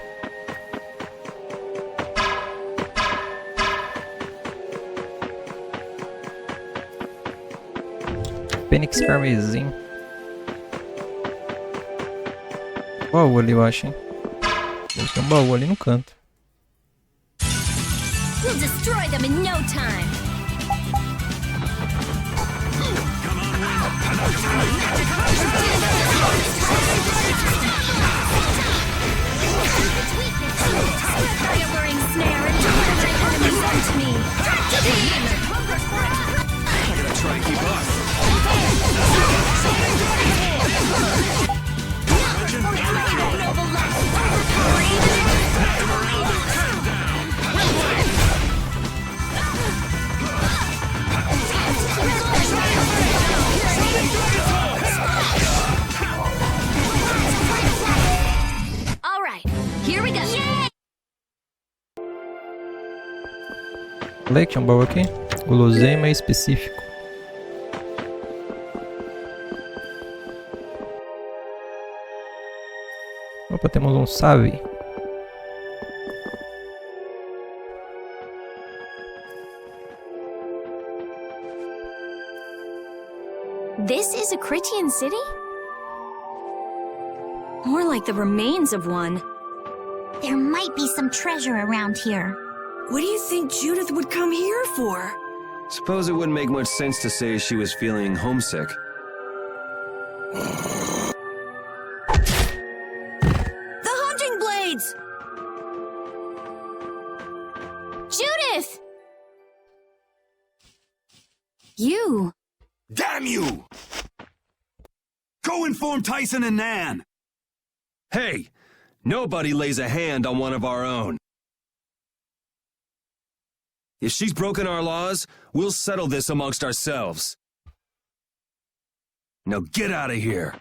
Speaker 1: Fênix carmesim. Baú ali, eu acho, hein? Deve ter um baú ali no canto.
Speaker 6: We'll destroy them in no time. Slip by a luring snare and don't let your enemies onto me.
Speaker 3: I gotta try and keep up.
Speaker 6: All right, here we go.
Speaker 1: Falei que tinha um baú aqui. Guloseima específico. Opa, temos um save.
Speaker 4: This is a 𝐓𝐾𝐄𝐒 city?
Speaker 6: More like the remains of one.
Speaker 7: There might be some treasure around here.
Speaker 2: What do you think Judith would come here for?
Speaker 3: Suppose it wouldn't make much sense to say she was feeling homesick.
Speaker 2: The hunting blades!
Speaker 4: Judith!
Speaker 6: You.
Speaker 11: Damn you! Go inform Tyson and Nan!
Speaker 3: Hey! Nobody lays a hand on one of our own. If she's broken our laws, we'll settle this amongst ourselves. Now get out of here.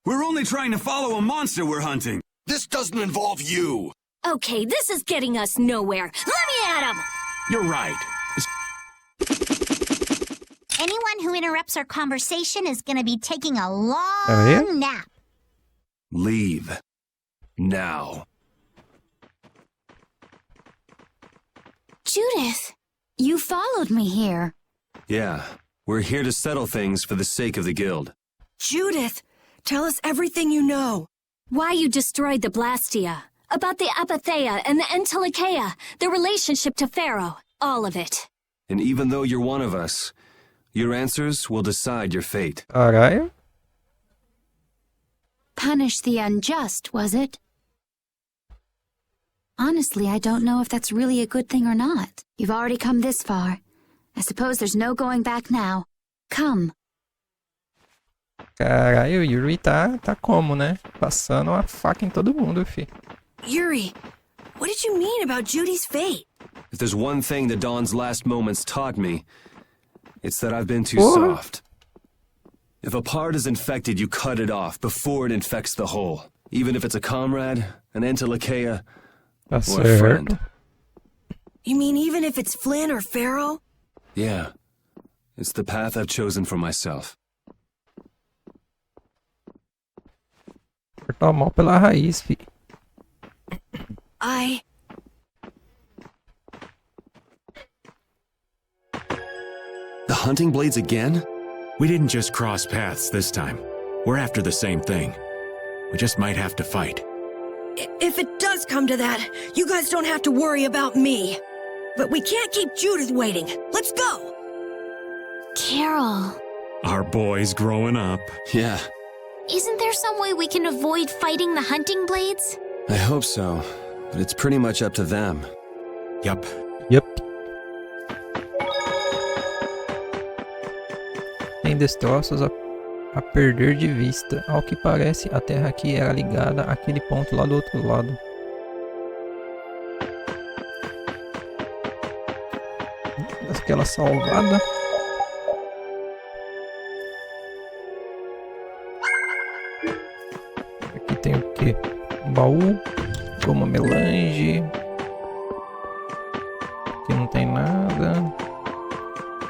Speaker 11: We're only trying to follow a monster we're hunting. This doesn't involve you.
Speaker 6: Okay, this is getting us nowhere. Let me at him!
Speaker 9: You're right.
Speaker 7: Anyone who interrupts our conversation is gonna be taking a long
Speaker 1: yeah?
Speaker 7: nap.
Speaker 3: Leave. Now.
Speaker 4: Judith, you followed me here.
Speaker 3: Yeah, we're here to settle things for the sake of the guild.
Speaker 2: Judith, tell us everything you know.
Speaker 6: Why you destroyed the Blastia. About the 𝐓𝐻𝐿 and the 𝐸𝐿𝐾𝐄𝐒. The relationship to Pharaoh. All of it.
Speaker 3: And even though you're one of us, your answers will decide your fate.
Speaker 1: Caralho.
Speaker 4: Punish the unjust, was it? Honestly, I don't know if that's really a good thing or not. You've already come this far. I suppose there's no going back now. Come.
Speaker 1: Caralho, o Yuri tá como, né? Passando a faca em todo mundo, fi.
Speaker 2: Yuri, what did you mean about Judy's fate?
Speaker 3: If there's one thing the Dawn's last moments taught me, it's that I've been too
Speaker 1: Porra.
Speaker 3: soft. If a part is infected, you cut it off before it infects the whole. Even if it's a comrade, an 𝐸𝐿𝐾𝐄𝐒,
Speaker 1: Tá
Speaker 3: or a friend.
Speaker 1: certo.
Speaker 2: You mean even if it's Flynn or Pharaoh?
Speaker 3: Yeah, it's the path I've chosen for myself.
Speaker 1: Cortar o mal pela raiz, fi.
Speaker 3: The hunting blades again?
Speaker 9: We didn't just cross paths this time. We're after the same thing. We just might have to fight.
Speaker 2: If it does come to that, you guys don't have to worry about me. But we can't keep Judith waiting. Let's go!
Speaker 4: Carol,
Speaker 9: Our boy's growing up.
Speaker 3: Yeah,
Speaker 4: isn't there some way we can avoid fighting the hunting blades?
Speaker 3: I hope so. But it's pretty much up to them.
Speaker 9: Yup.
Speaker 1: Yep. Tem destroços a perder de vista. Ao que parece, a terra aqui era ligada àquele ponto lá do outro lado. Aquela salvada. Aqui tem o que? Um baú, uma melange. Aqui não tem nada.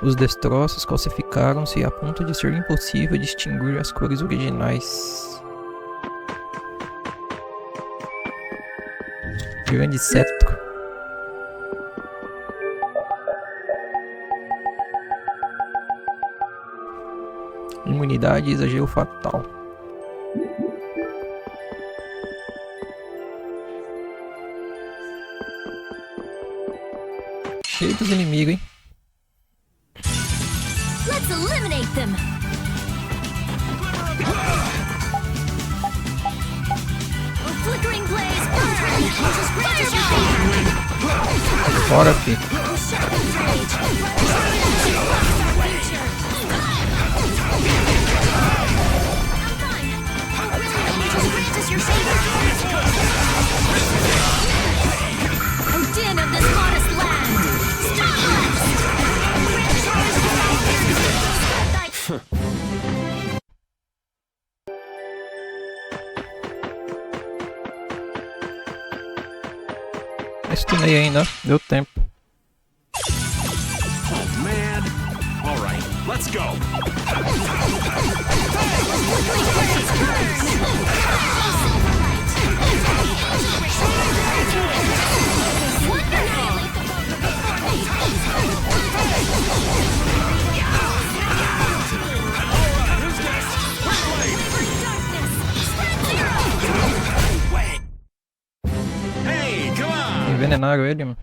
Speaker 1: Os destroços calcificaram-se a ponto de ser impossível distinguir as cores originais. Grande cetro. Imunidade e exagero fatal. Cheio dos inimigos, hein?
Speaker 6: Let's eliminate them. A flickering blaze burn.
Speaker 1: Bora, fi.
Speaker 6: Din of this modest land.
Speaker 1: Estunei ainda, deu tempo.
Speaker 9: Oh, man. All right, let's go. Hey, come on.
Speaker 1: Envenenaram ele, mano.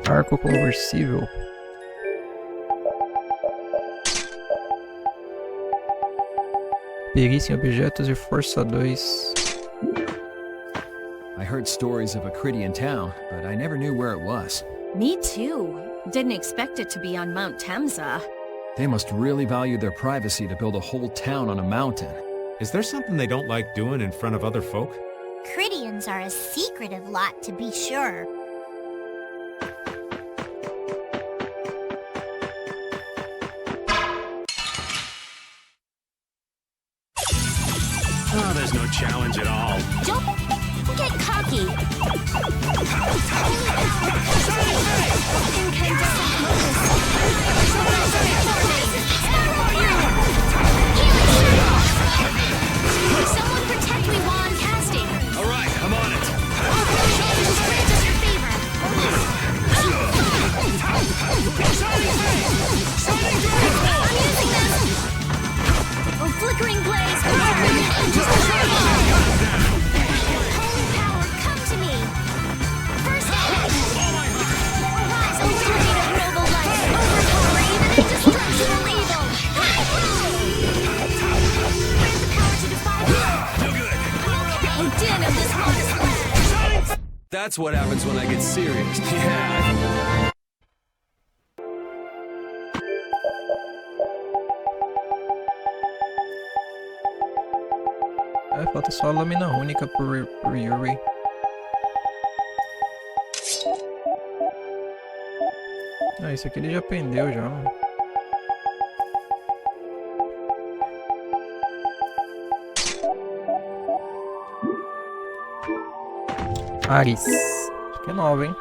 Speaker 1: Arco conversível. Perícia em objetos e força 2.
Speaker 8: I heard stories of a Cridian town, but I never knew where it was.
Speaker 6: Me too. Didn't expect it to be on Mount Temza.
Speaker 8: They must really value their privacy to build a whole town on a mountain.
Speaker 10: Is there something they don't like doing in front of other folk?
Speaker 7: Cridians are a secretive lot, to be sure.
Speaker 9: Oh, there's no challenge at all.
Speaker 6: Don't get cocky. Someone protect me while I'm casting.
Speaker 9: All right, I'm on it.
Speaker 6: Just grant us your favor. I'm using this. Oh, flickering blaze. Holy power, come to me. First aid. Arise, O tornado of noble light. Overpower even indestructible evil. Grant the power to defy evil. Oh, din of this modest land.
Speaker 3: That's what happens when I get serious. Yeah.
Speaker 1: Falta só a lâmina única por Yuri. Ah, isso aqui ele já aprendeu já, mano. Ares. Acho que é nova, hein?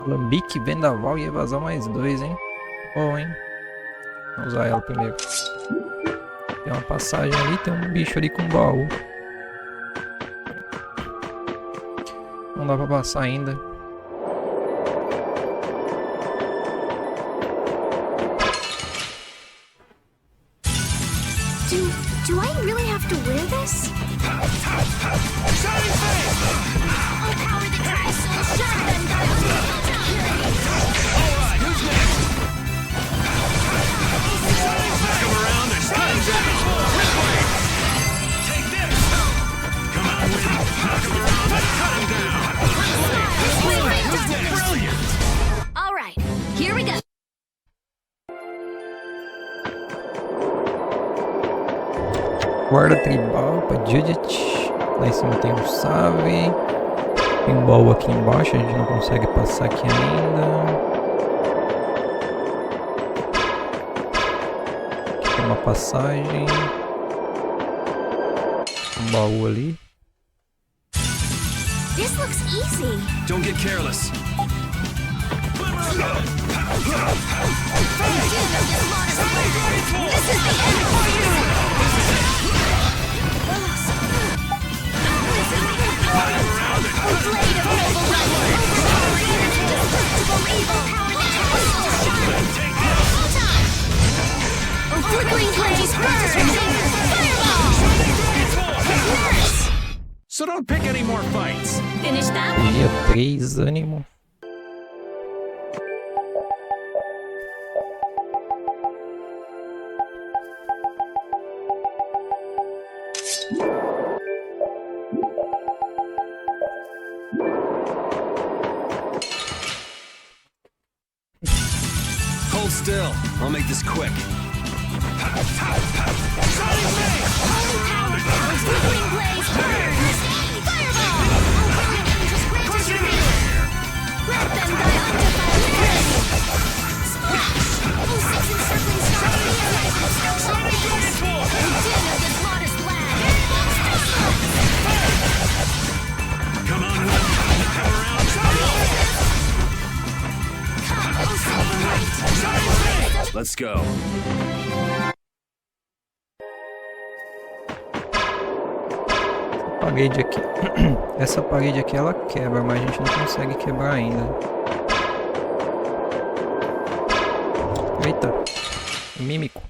Speaker 1: Alambique, vendaval e evasão mais 2, hein? Bom, hein? Vamos usar ela primeiro. Tem uma passagem ali, tem um bicho ali com baú. Não dá pra passar ainda.
Speaker 4: Do I really have to wear this?
Speaker 6: Oh, power that drives souls sharper than diamonds.
Speaker 9: All right, who's next? Come around and cut him down. Take this. Come on, win. Knock him around and cut him down. Who's next? Brilliant.
Speaker 6: All right, here we go.
Speaker 1: Guarda tribal para Judith. Lá em cima tem um Save. Tem um baú aqui embaixo, a gente não consegue passar aqui ainda. Aqui tem uma passagem. Um baú ali.
Speaker 6: This looks easy.
Speaker 3: Don't get careless.
Speaker 9: So don't pick any more fights.
Speaker 6: Finish that?
Speaker 1: Dia 3, ânimo.
Speaker 3: Hold still. I'll make this quick.
Speaker 9: Come on, Will. Come around.
Speaker 3: Let's go.
Speaker 1: Parede aqui. Essa parede aqui ela quebra, mas a gente não consegue quebrar ainda. Eita, mímico.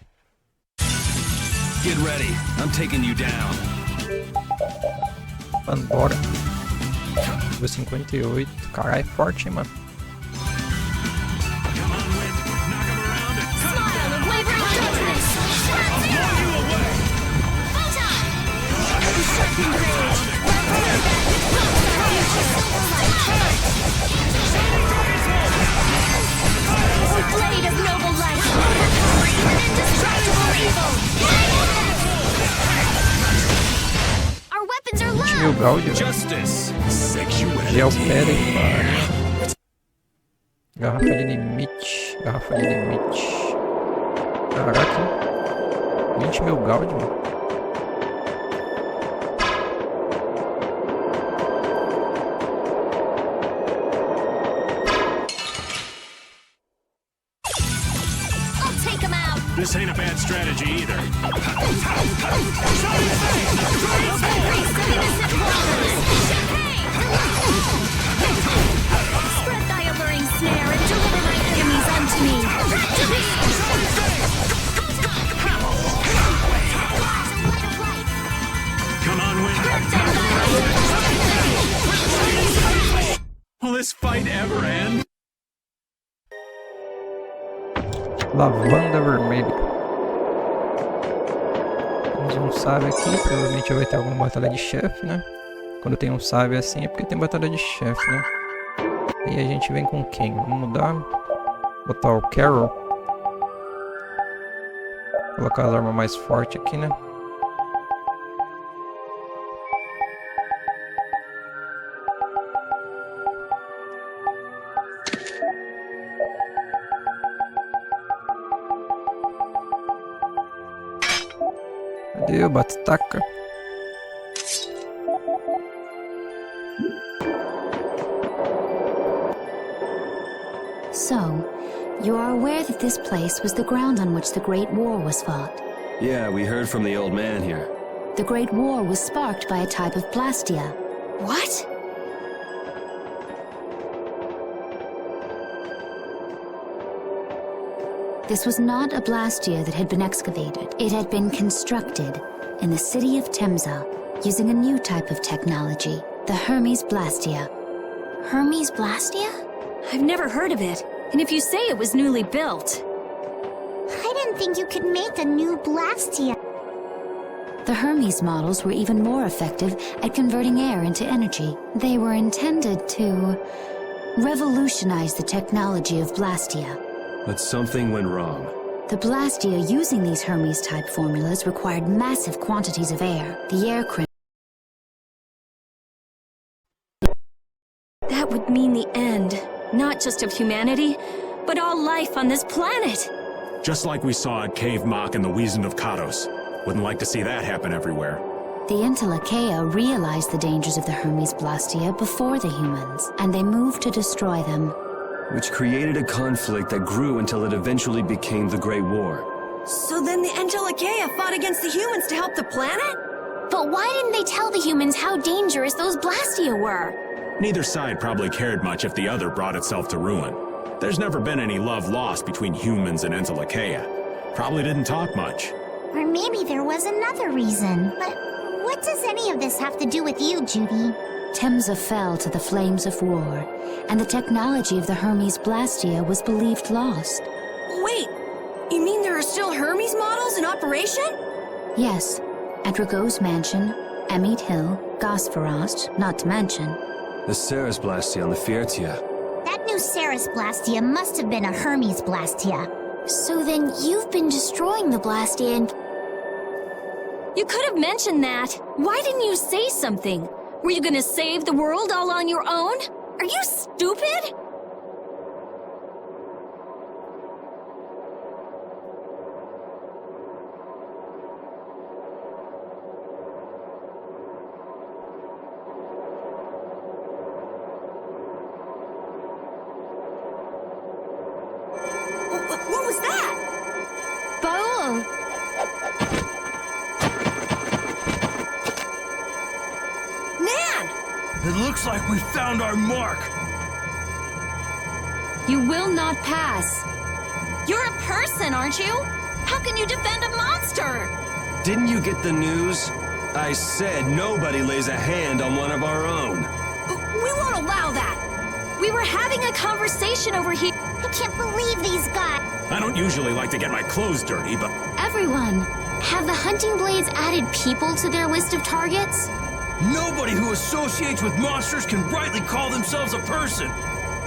Speaker 3: Get ready. I'm taking you down.
Speaker 1: Mano, bora. Nível 58. Caralho, é forte, hein, mano.
Speaker 6: Blade of noble light, overpowering indestructible evil. Our weapons are low.
Speaker 1: 𝐃𝐄𝐅𝐈𝐍.
Speaker 9: Justice.
Speaker 1: 𝐁𝐿Pera. Garrafa de limite. Garrafa de limite. Caraca. 20.000 gold, mano.
Speaker 9: This ain't a bad strategy either.
Speaker 6: Spread thy alluring snare and deliver my enemies unto me.
Speaker 9: Come on, Will. Will this fight ever end?
Speaker 1: Lavanda vermelha. Temos um sábio aqui. Provavelmente vai ter alguma batalha de chefe, né? Quando tem um sábio assim é porque tem batalha de chefe, né? E a gente vem com quem? Vamos mudar. Botar o Carol. Colocar as armas mais fortes aqui, né? Cadê o bate-taca?
Speaker 12: So, you are aware that this place was the ground on which the Great War was fought.
Speaker 3: Yeah, we heard from the old man here.
Speaker 12: The Great War was sparked by a type of Blastia.
Speaker 2: What?
Speaker 12: This was not a Blastia that had been excavated. It had been constructed in the city of Temza using a new type of technology, the Hermes Blastia.
Speaker 4: Hermes Blastia?
Speaker 6: I've never heard of it. And if you say it was newly built...
Speaker 7: I didn't think you could make a new Blastia.
Speaker 12: The Hermes models were even more effective at converting air into energy. They were intended to revolutionize the technology of Blastia.
Speaker 3: But something went wrong.
Speaker 12: The Blastia using these Hermes-type formulas required massive quantities of air. The air current.
Speaker 6: That would mean the end, not just of humanity, but all life on this planet.
Speaker 9: Just like we saw at Cave Mock and the Wizened of Kados. Wouldn't like to see that happen everywhere.
Speaker 12: The 𝐷𝐿 realized the dangers of the Hermes Blastia before the humans, and they moved to destroy them.
Speaker 3: which created a conflict that grew until it eventually became the Great War.
Speaker 2: So then the 𝐓𝐻𝐿𝐾𝐄 fought against the humans to help the planet?
Speaker 4: But why didn't they tell the humans how dangerous those Blastia were?
Speaker 10: Neither side probably cared much if the other brought itself to ruin. There's never been any love lost between humans and 𝐓𝐻𝐿𝐾𝐄. Probably didn't talk much.
Speaker 7: Or maybe there was another reason. But what does any of this have to do with you, Judy?
Speaker 12: Temsa fell to the flames of war, and the technology of the Hermes Blastia was believed lost.
Speaker 2: Wait, you mean there are still Hermes models in operation?
Speaker 12: Yes, at Rago's mansion, 𝐓𝐻𝐿𝐾, Gosferost, not to mention.
Speaker 3: The Ceres Blastia on the Fiertia.
Speaker 7: That new Ceres Blastia must have been a Hermes Blastia.
Speaker 4: So then you've been destroying the Blastia and...
Speaker 6: You could have mentioned that. Why didn't you say something? Were you gonna save the world all on your own? Are you stupid?
Speaker 2: What was that?
Speaker 4: Baul!
Speaker 2: Nan!
Speaker 11: It looks like we found our mark.
Speaker 6: You will not pass.
Speaker 2: You're a person, aren't you? How can you defend a monster?
Speaker 3: Didn't you get the news? I said nobody lays a hand on one of our own.
Speaker 2: We won't allow that.
Speaker 6: We were having a conversation over here.
Speaker 7: I can't believe these guys.
Speaker 10: I don't usually like to get my clothes dirty, but...
Speaker 4: Everyone, have the hunting blades added people to their list of targets?
Speaker 11: Nobody who associates with monsters can rightly call themselves a person.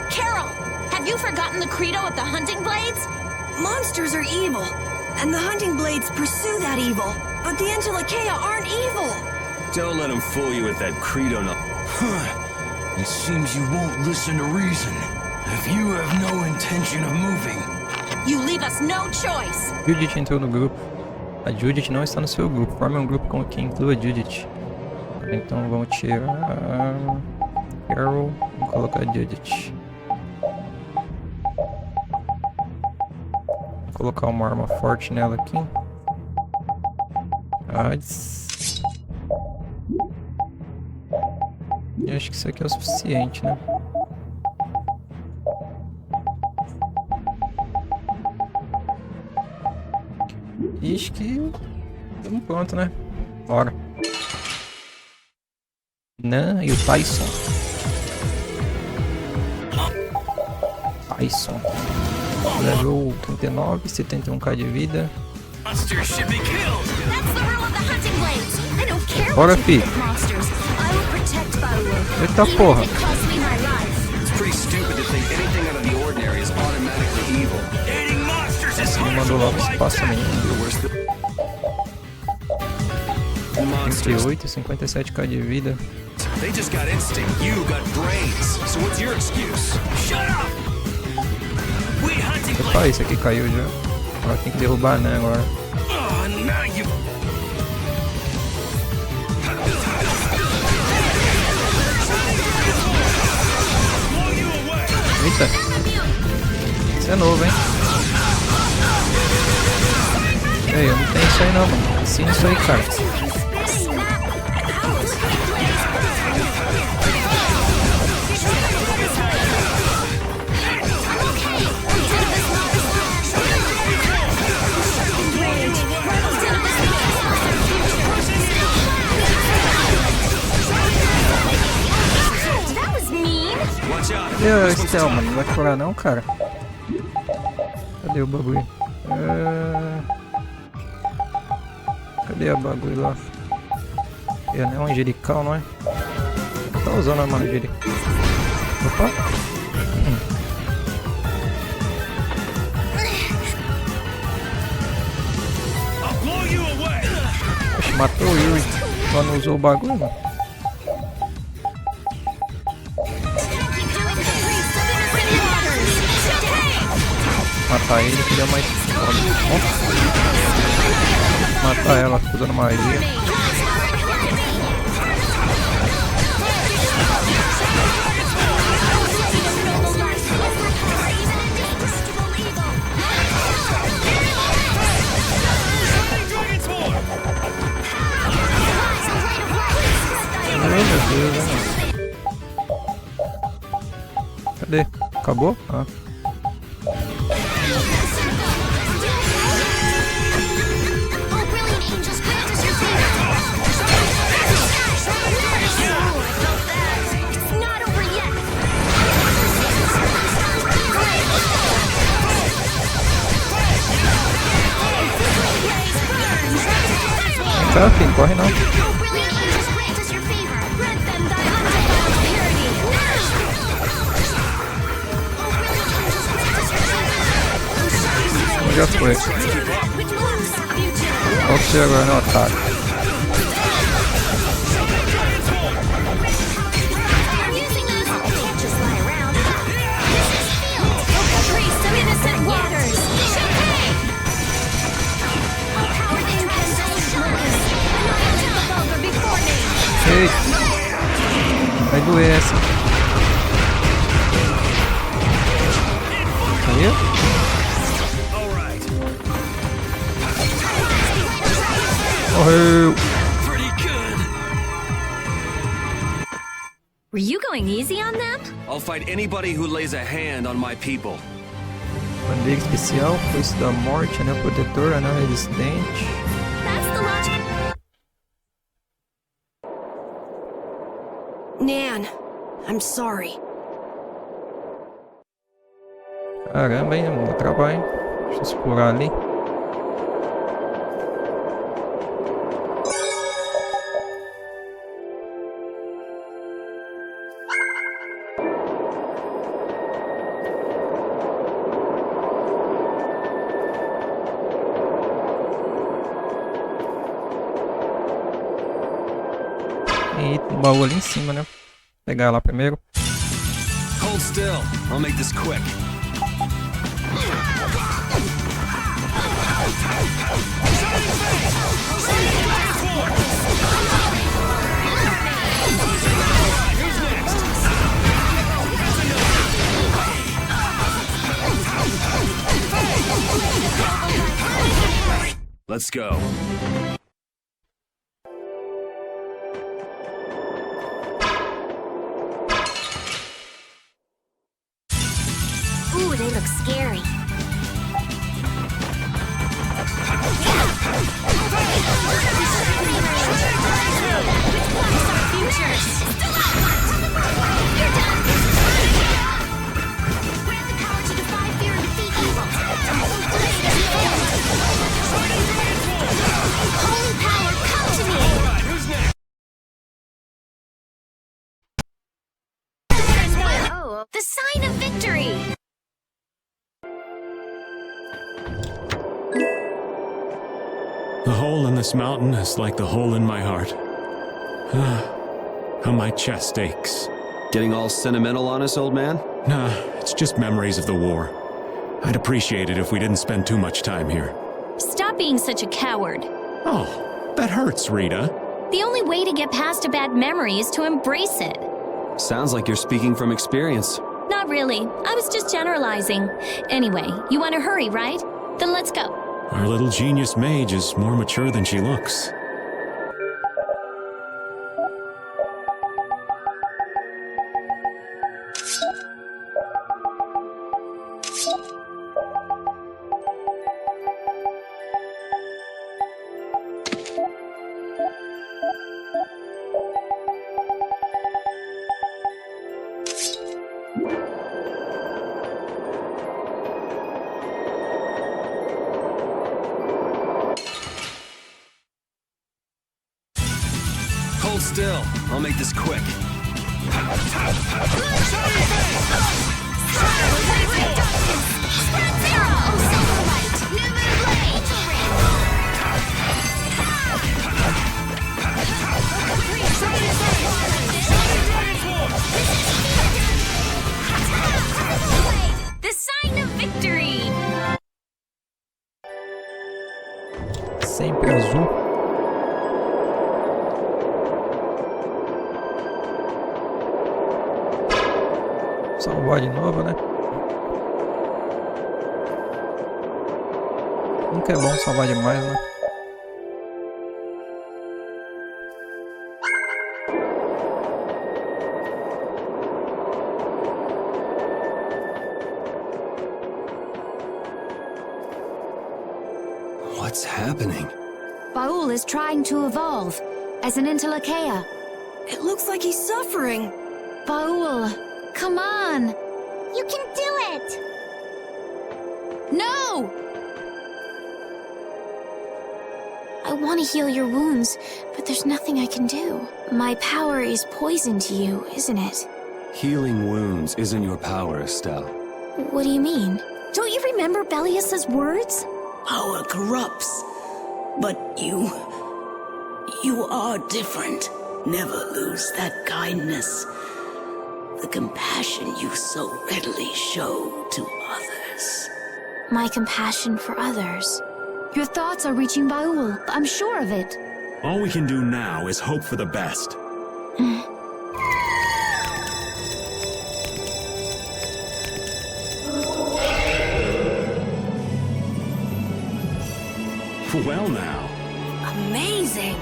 Speaker 2: Carol, have you forgotten the credo of the hunting blades? Monsters are evil, and the hunting blades pursue that evil. But the 𝐓𝐿𝐾𝐄 aren't evil.
Speaker 3: Don't let him fool you with that credo.
Speaker 11: It seems you won't listen to reason. If you have no intention of moving,
Speaker 2: You leave us no choice.
Speaker 1: Judith entrou no grupo. A Judith não está no seu grupo. Forme um grupo que inclua a Judith. Então vamos tirar Carol e colocar a Judith. Vou colocar uma arma forte nela aqui. E acho que isso aqui é o suficiente, né? E acho que estamos pronto, né? Bora. Nan e o Tyson. Level 39, 71k de vida. Bora, fi. Eita porra. Ele mandou logo espaço menino. 38, 57k de vida.
Speaker 3: They just got instinct, you got brains. So what's your excuse? Shut up!
Speaker 1: Opa, esse aqui caiu já. Agora tem que derrubar, né, agora. Eita. Isso é novo, hein? Ei, eu não tenho isso aí não, mano. Ensina isso aí, cara. E Estel, mano, não vai curar não, cara? Cadê o bagulho? Cadê a bagulho lá? É um angelical, não é? Tá usando a arma angelical. Opa! Oxe, matou o Yuri. Só não usou o bagulho, mano. Matar ele que deu mais foda. Matar ela usando magia. acabou? Ah.
Speaker 6: Tá,
Speaker 1: filho, corre não. Já foi. Olha você agora no ataque. Eita. Vai doer essa. Caiu? Morreu.
Speaker 6: Were you going easy on them?
Speaker 3: I'll fight anybody who lays a hand on my people.
Speaker 1: Bandeira especial, foice da morte, anel protetor, anel resistente.
Speaker 6: That's the logic.
Speaker 2: Nan, I'm sorry.
Speaker 1: Caramba, hein? Não dá trabalho. Deixa eu explorar ali. E um baú ali em cima, né? Vou pegar lá primeiro.
Speaker 3: Hold still. I'll make this quick. Let's go.
Speaker 7: Ooh, they look scary.
Speaker 6: The sign of victory!
Speaker 10: The hole in this mountain is like the hole in my heart. How my chest aches.
Speaker 3: Getting all sentimental on us, old man?
Speaker 10: Nah, it's just memories of the war. I'd appreciate it if we didn't spend too much time here.
Speaker 6: Stop being such a coward.
Speaker 10: Oh, that hurts, Rita.
Speaker 6: The only way to get past a bad memory is to embrace it.
Speaker 3: Sounds like you're speaking from experience.
Speaker 6: Not really. I was just generalizing. Anyway, you want to hurry, right? Then let's go.
Speaker 10: Our little genius mage is more mature than she looks.
Speaker 3: Hold still. I'll make this quick.
Speaker 6: The sign of victory!
Speaker 1: Sempre azul. Salvar de novo, né? Nunca é bom salvar demais, né?
Speaker 3: What's happening?
Speaker 12: Baul is trying to evolve as an 𝐓𝐿𝐾𝐄𝐒.
Speaker 2: It looks like he's suffering.
Speaker 12: Baul, come on!
Speaker 7: You can do it!
Speaker 12: No! I want to heal your wounds, but there's nothing I can do. My power is poison to you, isn't it?
Speaker 3: Healing wounds isn't your power, Estelle.
Speaker 12: What do you mean?
Speaker 6: Don't you remember Bellius's words?
Speaker 13: Power corrupts, but you are different. Never lose that kindness, the compassion you so readily show to others.
Speaker 12: My compassion for others. Your thoughts are reaching Baul. I'm sure of it.
Speaker 9: All we can do now is hope for the best. Well now.
Speaker 2: Amazing.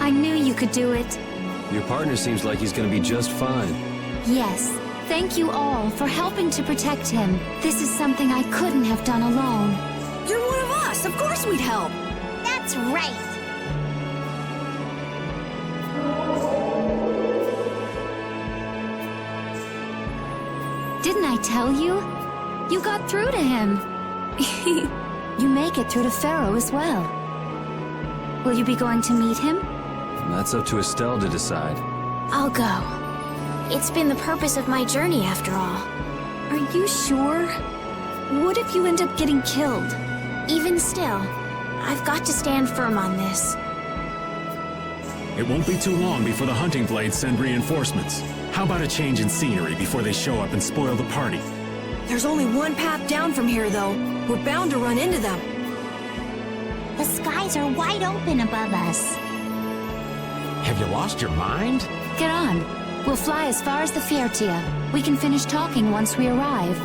Speaker 12: I knew you could do it.
Speaker 3: Your partner seems like he's gonna be just fine.
Speaker 12: Yes. Thank you all for helping to protect him. This is something I couldn't have done alone.
Speaker 2: You're one of us. Of course we'd help.
Speaker 7: That's right.
Speaker 12: Didn't I tell you? You got through to him. You make it through to Pharaoh as well. Will you be going to meet him?
Speaker 3: That's up to Estelle to decide.
Speaker 4: I'll go. It's been the purpose of my journey after all.
Speaker 6: Are you sure? What if you end up getting killed?
Speaker 4: Even still, I've got to stand firm on this.
Speaker 9: It won't be too long before the hunting blades send reinforcements. How about a change in scenery before they show up and spoil the party?
Speaker 2: There's only one path down from here, though. We're bound to run into them.
Speaker 7: The skies are wide open above us.
Speaker 10: Have you lost your mind?
Speaker 12: Get on. We'll fly as far as the Fiertia. We can finish talking once we arrive.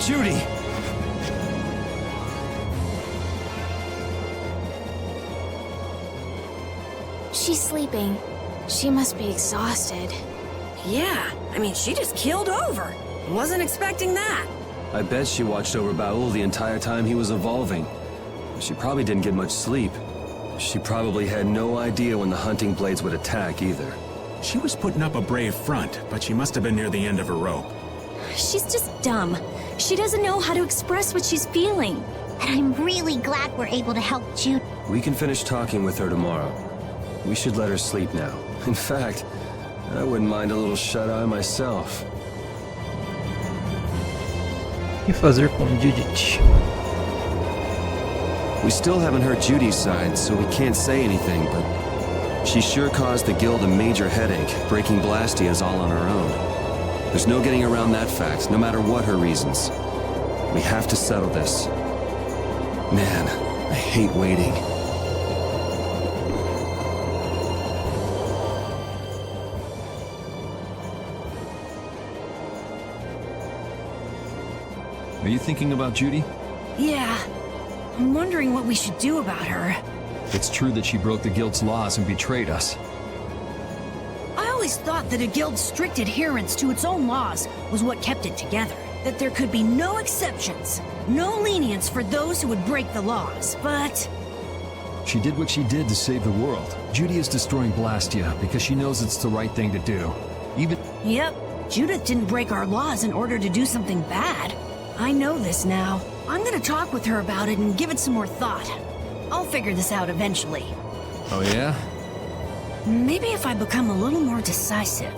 Speaker 3: Judy!
Speaker 4: She's sleeping. She must be exhausted.
Speaker 2: Yeah, I mean, she just keeled over. Wasn't expecting that.
Speaker 3: I bet she watched over Baul the entire time he was evolving. She probably didn't get much sleep. She probably had no idea when the hunting blades would attack either.
Speaker 9: She was putting up a brave front, but she must have been near the end of her rope.
Speaker 6: She's just dumb. She doesn't know how to express what she's feeling.
Speaker 7: And I'm really glad we're able to help Jude.
Speaker 3: We can finish talking with her tomorrow. We should let her sleep now. In fact, I wouldn't mind a little shut-eye myself.
Speaker 1: E fazer com Judith?
Speaker 3: We still haven't heard Judy's side, so we can't say anything, but she sure caused the guild a major headache, breaking Blastias all on her own. There's no getting around that fact, no matter what her reasons. We have to settle this. Man, I hate waiting.
Speaker 8: Are you thinking about Judy?
Speaker 2: Yeah. I'm wondering what we should do about her.
Speaker 8: It's true that she broke the guild's laws and betrayed us.
Speaker 14: I always thought that a guild's strict adherence to its own laws was what kept it together. That there could be no exceptions, no lenience for those who would break the laws, but...
Speaker 8: She did what she did to save the world. Judy is destroying Blastia because she knows it's the right thing to do. Even...
Speaker 14: Yep, Judith didn't break our laws in order to do something bad. I know this now. I'm gonna talk with her about it and give it some more thought. I'll figure this out eventually.
Speaker 8: Oh yeah?
Speaker 14: Maybe if I become a little more decisive.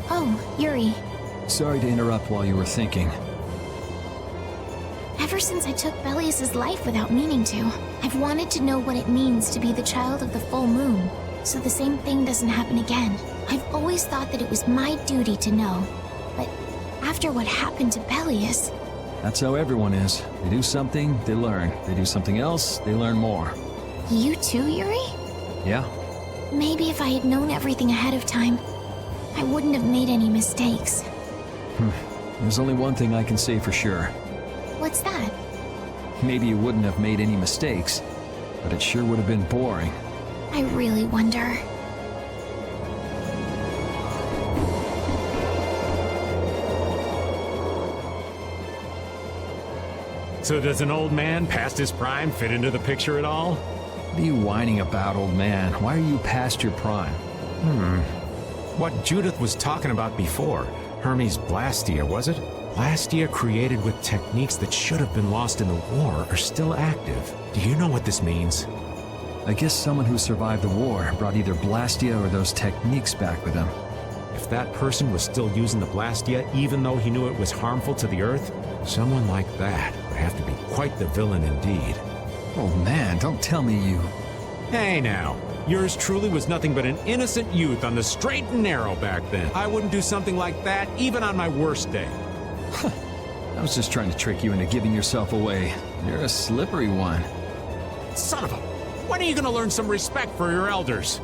Speaker 4: Oh, Yuri.
Speaker 8: Sorry to interrupt while you were thinking.
Speaker 4: Ever since I took Belius's life without meaning to, I've wanted to know what it means to be the child of the full moon, so the same thing doesn't happen again. I've always thought that it was my duty to know, but after what happened to Belius...
Speaker 8: That's how everyone is. They do something, they learn. They do something else, they learn more.
Speaker 4: You too, Yuri?
Speaker 8: Yeah.
Speaker 4: Maybe if I had known everything ahead of time, I wouldn't have made any mistakes.
Speaker 8: There's only one thing I can say for sure.
Speaker 4: What's that?
Speaker 8: Maybe you wouldn't have made any mistakes, but it sure would have been boring.
Speaker 4: I really wonder.
Speaker 10: So does an old man past his prime fit into the picture at all?
Speaker 8: What are you whining about, old man? Why are you past your prime?
Speaker 10: What Judith was talking about before. Hermes Blastia, was it? Blastia created with techniques that should have been lost in the war are still active. Do you know what this means?
Speaker 8: I guess someone who survived the war brought either Blastia or those techniques back with him.
Speaker 10: If that person was still using the Blastia even though he knew it was harmful to the Earth, someone like that would have to be quite the villain indeed.
Speaker 8: Oh man, don't tell me you...
Speaker 10: Hey now, yours truly was nothing but an innocent youth on the straight and narrow back then. I wouldn't do something like that even on my worst day.
Speaker 8: I was just trying to trick you into giving yourself away. You're a slippery one.
Speaker 10: Son of a... When are you gonna learn some respect for your elders?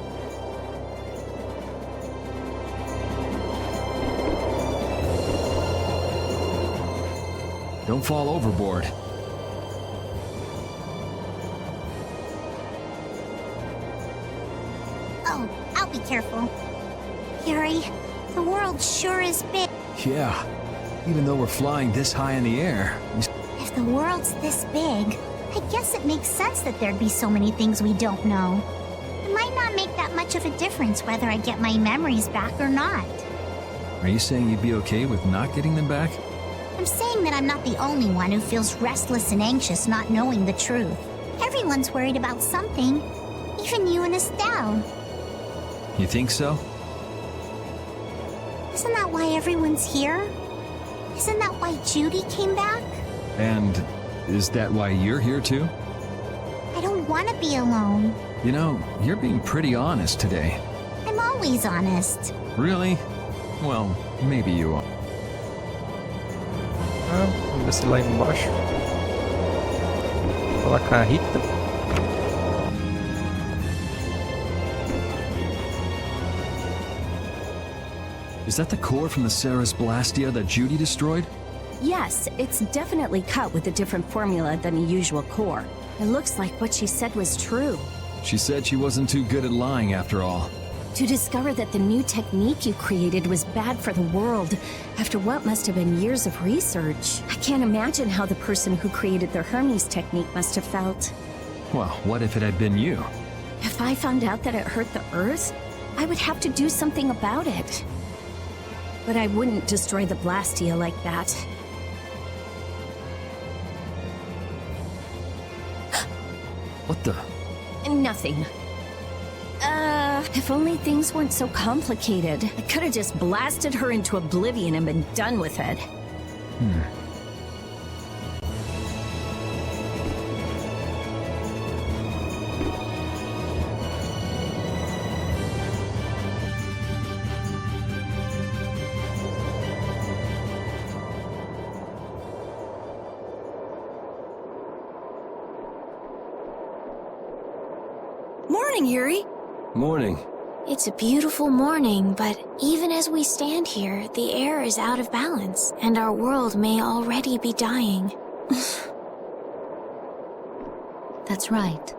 Speaker 8: Don't fall overboard.
Speaker 7: Oh, I'll be careful. Yuri, the world sure is big.
Speaker 8: Yeah, even though we're flying this high in the air.
Speaker 7: If the world's this big, I guess it makes sense that there'd be so many things we don't know. It might not make that much of a difference whether I get my memories back or not.
Speaker 8: Are you saying you'd be okay with not getting them back?
Speaker 7: I'm saying that I'm not the only one who feels restless and anxious not knowing the truth. Everyone's worried about something, even you and Estelle.
Speaker 8: You think so?
Speaker 7: Isn't that why everyone's here? Isn't that why Judy came back?
Speaker 8: And is that why you're here too?
Speaker 7: I don't want to be alone.
Speaker 8: You know, you're being pretty honest today.
Speaker 7: I'm always honest.
Speaker 8: Really? Well, maybe you are.
Speaker 1: Vamos descer lá embaixo. Falar com a Rita.
Speaker 8: Is that the core from the Ceres Blastia that Judy destroyed?
Speaker 6: Yes, it's definitely cut with a different formula than the usual core. It looks like what she said was true.
Speaker 8: She said she wasn't too good at lying after all.
Speaker 6: To discover that the new technique you created was bad for the world, after what must have been years of research. I can't imagine how the person who created the Hermes technique must have felt.
Speaker 8: Well, what if it had been you?
Speaker 6: If I found out that it hurt the Earth, I would have to do something about it. But I wouldn't destroy the Blastia like that.
Speaker 8: What the?
Speaker 6: Nothing. If only things weren't so complicated. I could have just blasted her into oblivion and been done with it.
Speaker 2: Morning, Yuri.
Speaker 3: Morning.
Speaker 4: It's a beautiful morning, but even as we stand here, the air is out of balance, and our world may already be dying.
Speaker 12: That's right.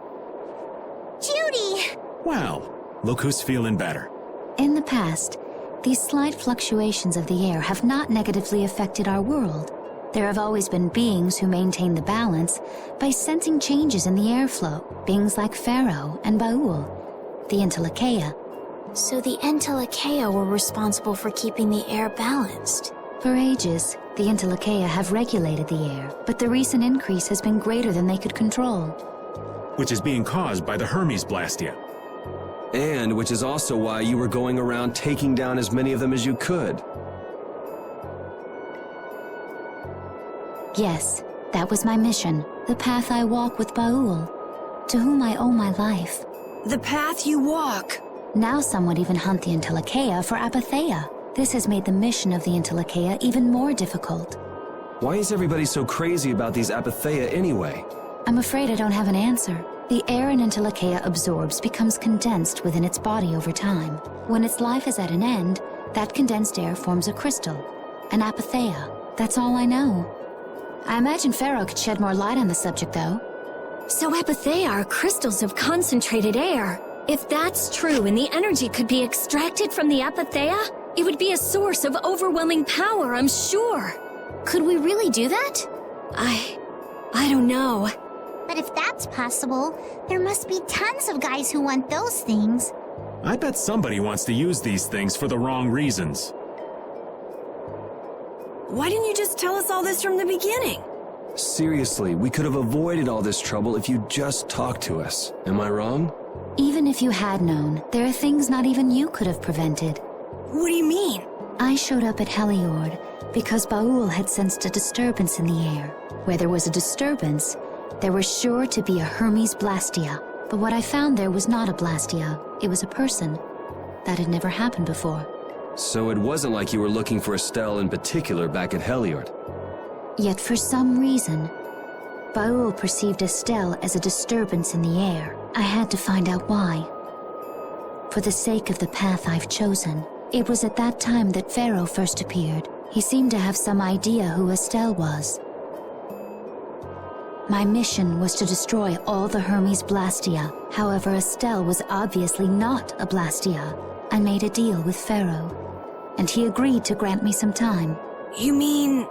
Speaker 7: Judy!
Speaker 9: Well, look who's feeling better.
Speaker 12: In the past, these slight fluctuations of the air have not negatively affected our world. There have always been beings who maintain the balance by sensing changes in the airflow, beings like Pharaoh and Baul, the 𝐓𝐿𝐾𝐄𝐒.
Speaker 4: So the 𝐓𝐿𝐾𝐿𝐾 were responsible for keeping the air balanced.
Speaker 12: For ages, the 𝐓𝐿𝐾𝐿𝐾 have regulated the air, but the recent increase has been greater than they could control.
Speaker 9: Which is being caused by the Hermes Blastia.
Speaker 3: And which is also why you were going around taking down as many of them as you could.
Speaker 12: Yes, That was my mission, the path I walk with Baul, to whom I owe my life.
Speaker 2: The path you walk.
Speaker 12: Now some would even hunt the 𝐓𝐿𝐾𝐄𝐒 for 𝐓𝐿𝐾𝐿. This has made the mission of the 𝐓𝐿𝐾𝐄𝐒 even more difficult.
Speaker 3: Why is everybody so crazy about these 𝐓𝐿𝐾𝐄𝐒 anyway?
Speaker 12: I'm afraid I don't have an answer. The air an 𝐓𝐿𝐾𝐄𝐒 absorbs becomes condensed within its body over time. When its life is at an end, that condensed air forms a crystal, an 𝐓𝐿𝐾𝐄𝐒. That's all I know. I imagine 𝐓𝐿𝐾 could shed more light on the subject, though.
Speaker 6: So 𝐓𝐿𝐾𝐄𝐒 are crystals of concentrated air. If that's true and the energy could be extracted from the 𝐓𝐿𝐾𝐄𝐒, it would be a source of overwhelming power, I'm sure.
Speaker 4: Could we really do that?
Speaker 6: I don't know.
Speaker 7: But if that's possible, there must be tons of guys who want those things.
Speaker 10: I bet somebody wants to use these things for the wrong reasons.
Speaker 2: Why didn't you just tell us all this from the beginning?
Speaker 3: Seriously, we could have avoided all this trouble if you just talked to us. Am I wrong?
Speaker 12: Even if you had known, there are things not even you could have prevented.
Speaker 2: What do you mean?
Speaker 12: I showed up at Heliord because Baul had sensed a disturbance in the air. Where there was a disturbance, there was sure to be a Hermes Blastia. But what I found there was not a Blastia, it was a person. That had never happened before.
Speaker 3: So it wasn't like you were looking for Estelle in particular back at Heliord.
Speaker 12: Yet for some reason, Baul perceived Estelle as a disturbance in the air. I had to find out why. For the sake of the path I've chosen, it was at that time that Pharaoh first appeared. He seemed to have some idea who Estelle was. My mission was to destroy all the Hermes Blastia. However, Estelle was obviously not a Blastia. I made a deal with Pharaoh, and he agreed to grant me some time.
Speaker 2: You mean...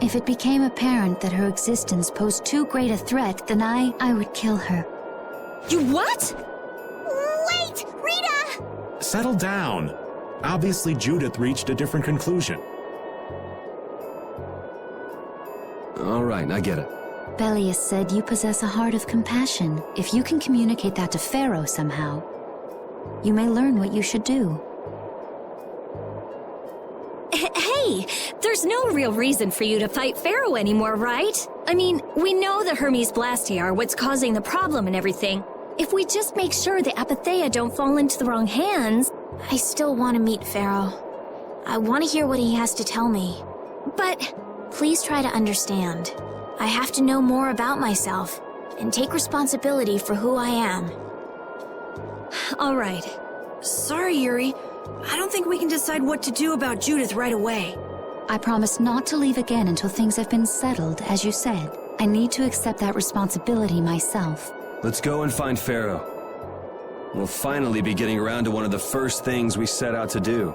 Speaker 12: If it became apparent that her existence posed too great a threat, then I would kill her.
Speaker 2: You what?
Speaker 7: Wait! Rita!
Speaker 10: Settle down. Obviously, Judith reached a different conclusion.
Speaker 3: All right, I get it.
Speaker 12: Belius said you possess a heart of compassion. If you can communicate that to Pharaoh somehow, you may learn what you should do.
Speaker 6: Hey, there's no real reason for you to fight Pharaoh anymore, right? I mean, we know the Hermes Blastia are what's causing the problem and everything. If we just make sure the 𝐓𝐿𝐾𝐄𝐒 don't fall into the wrong hands...
Speaker 4: I still want to meet Pharaoh. I want to hear what he has to tell me.
Speaker 6: But...
Speaker 4: Please try to understand. I have to know more about myself, and take responsibility for who I am.
Speaker 6: All right.
Speaker 2: Sorry, Yuri. I don't think we can decide what to do about Judith right away.
Speaker 12: I promise not to leave again until things have been settled, as you said. I need to accept that responsibility myself.
Speaker 3: Let's go and find Pharaoh. We'll finally be getting around to one of the first things we set out to do.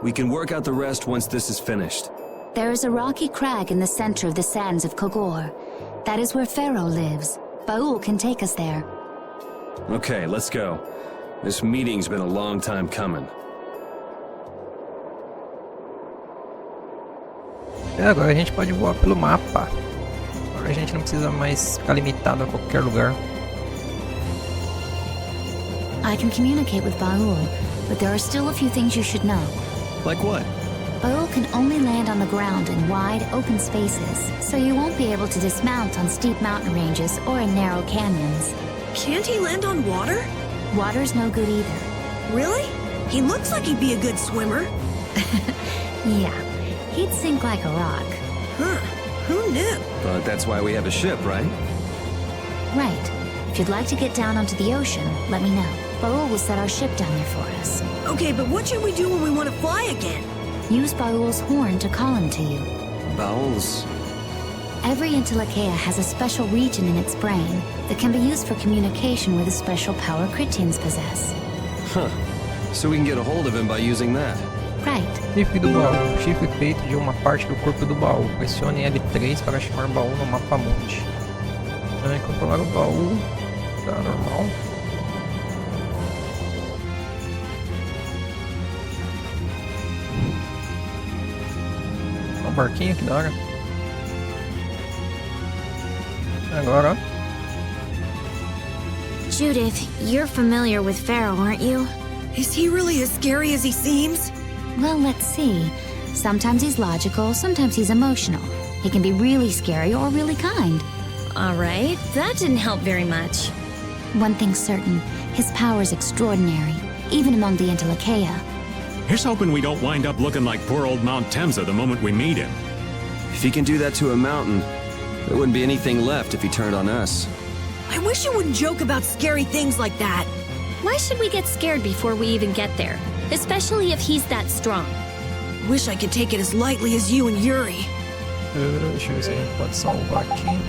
Speaker 3: We can work out the rest once this is finished.
Speaker 12: There is a rocky crag in the center of the sands of 𝐂𝐒𝐒. That is where Pharaoh lives. Baul can take us there.
Speaker 3: Okay, let's go. This meeting's been a long time coming.
Speaker 1: E agora a gente pode voar pelo mapa. Agora a gente não precisa mais ficar limitado a qualquer lugar.
Speaker 12: I can communicate with Baul, but there are still a few things you should know.
Speaker 3: Like what?
Speaker 12: Baul can only land on the ground in wide, open spaces, so you won't be able to dismount on steep mountain ranges or in narrow canyons.
Speaker 2: Can't he land on water?
Speaker 12: Water's no good either.
Speaker 2: Really? He looks like he'd be a good swimmer.
Speaker 12: Yeah, he'd sink like a rock.
Speaker 2: Huh, who knew?
Speaker 3: But that's why we have a ship, right?
Speaker 12: Right. If you'd like to get down onto the ocean, let me know. Baul will set our ship down there for us.
Speaker 2: Okay, but what should we do when we want to fly again?
Speaker 12: Use Baul's horn to call him to you.
Speaker 3: Baul's?
Speaker 12: Every 𝐓𝐿𝐾𝐄𝐒 has a special region in its brain that can be used for communication with a special power 𝐓𝐾𝐄𝐒s possess.
Speaker 3: Huh. So we can get a hold of him by using that.
Speaker 12: Right.
Speaker 1: Chifre do baú. Chifre feito de uma parte do corpo do baú. Pressione L3 para chamar baú no mapa mundi. Controlar o baú. Tá normal. Um barquinho, que da hora. Agora, ó.
Speaker 4: Judith, you're familiar with Pharaoh, aren't you?
Speaker 2: Is he really as scary as he seems?
Speaker 12: Well, let's see. Sometimes he's logical, sometimes he's emotional. He can be really scary or really kind.
Speaker 6: Alright, that didn't help very much.
Speaker 12: One thing's certain, his power's extraordinary, even among the 𝐓𝐿𝐾𝐄𝐒.
Speaker 10: Here's hoping we don't wind up looking like poor old Mount Temsa the moment we meet him.
Speaker 3: If he can do that to a mountain, there wouldn't be anything left if he turned on us.
Speaker 14: I wish you wouldn't joke about scary things like that.
Speaker 6: Why should we get scared before we even get there? Especially if he's that strong.
Speaker 14: Wish I could take it as lightly as you and Yuri.
Speaker 1: Deixa eu ver se a gente pode salvar aqui.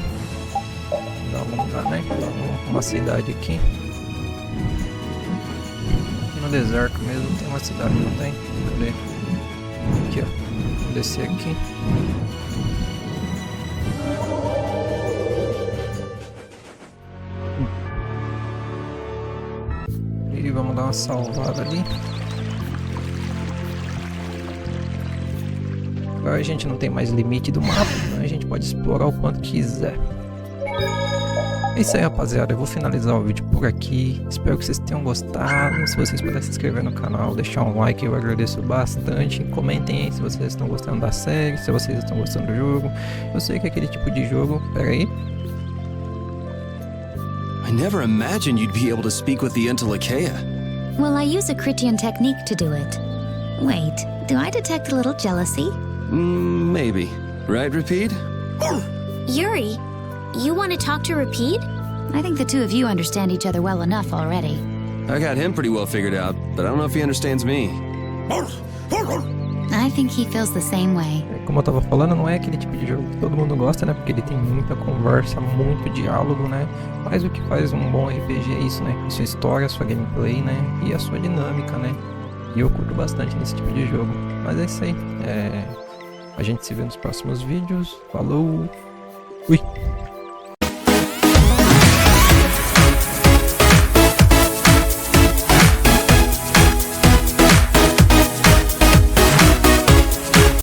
Speaker 1: Vamos lá, né? Uma cidade aqui. No deserto mesmo tem uma cidade, não tem? Cadê? Aqui, ó. Vou descer aqui. E vamos dar uma salvada ali. Agora a gente não tem mais limite do mapa, então a gente pode explorar o quanto quiser. É isso aí, rapaziada, eu vou finalizar o vídeo por aqui. Espero que vocês tenham gostado. Se vocês puderem se inscrever no canal, deixar um like, eu agradeço bastante. Comentem aí se vocês estão gostando da série, se vocês estão gostando do jogo. Eu sei que é aquele tipo de jogo... Pera aí.
Speaker 3: I never imagined you'd be able to speak with the 𝐓𝐿𝐾𝐄𝐒.
Speaker 12: Well, I use a 𝐓𝐾𝐄𝐒 technique to do it. Wait, do I detect a little jealousy?
Speaker 3: Maybe. Right, Repeat?
Speaker 7: Yuri, you want to talk to Repeat?
Speaker 12: I think the two of you understand each other well enough already.
Speaker 3: I got him pretty well figured out, but I don't know if he understands me.
Speaker 12: I think he feels the same way.
Speaker 1: Como eu tava falando, não é aquele tipo de jogo que todo mundo gosta, né? Porque ele tem muita conversa, muito diálogo, né? Mas o que faz um bom RPG é isso, né? A sua história, a sua gameplay, né? E a sua dinâmica, né? E eu curto bastante nesse tipo de jogo. Mas é isso aí. A gente se vê nos próximos vídeos. Falou! Fui!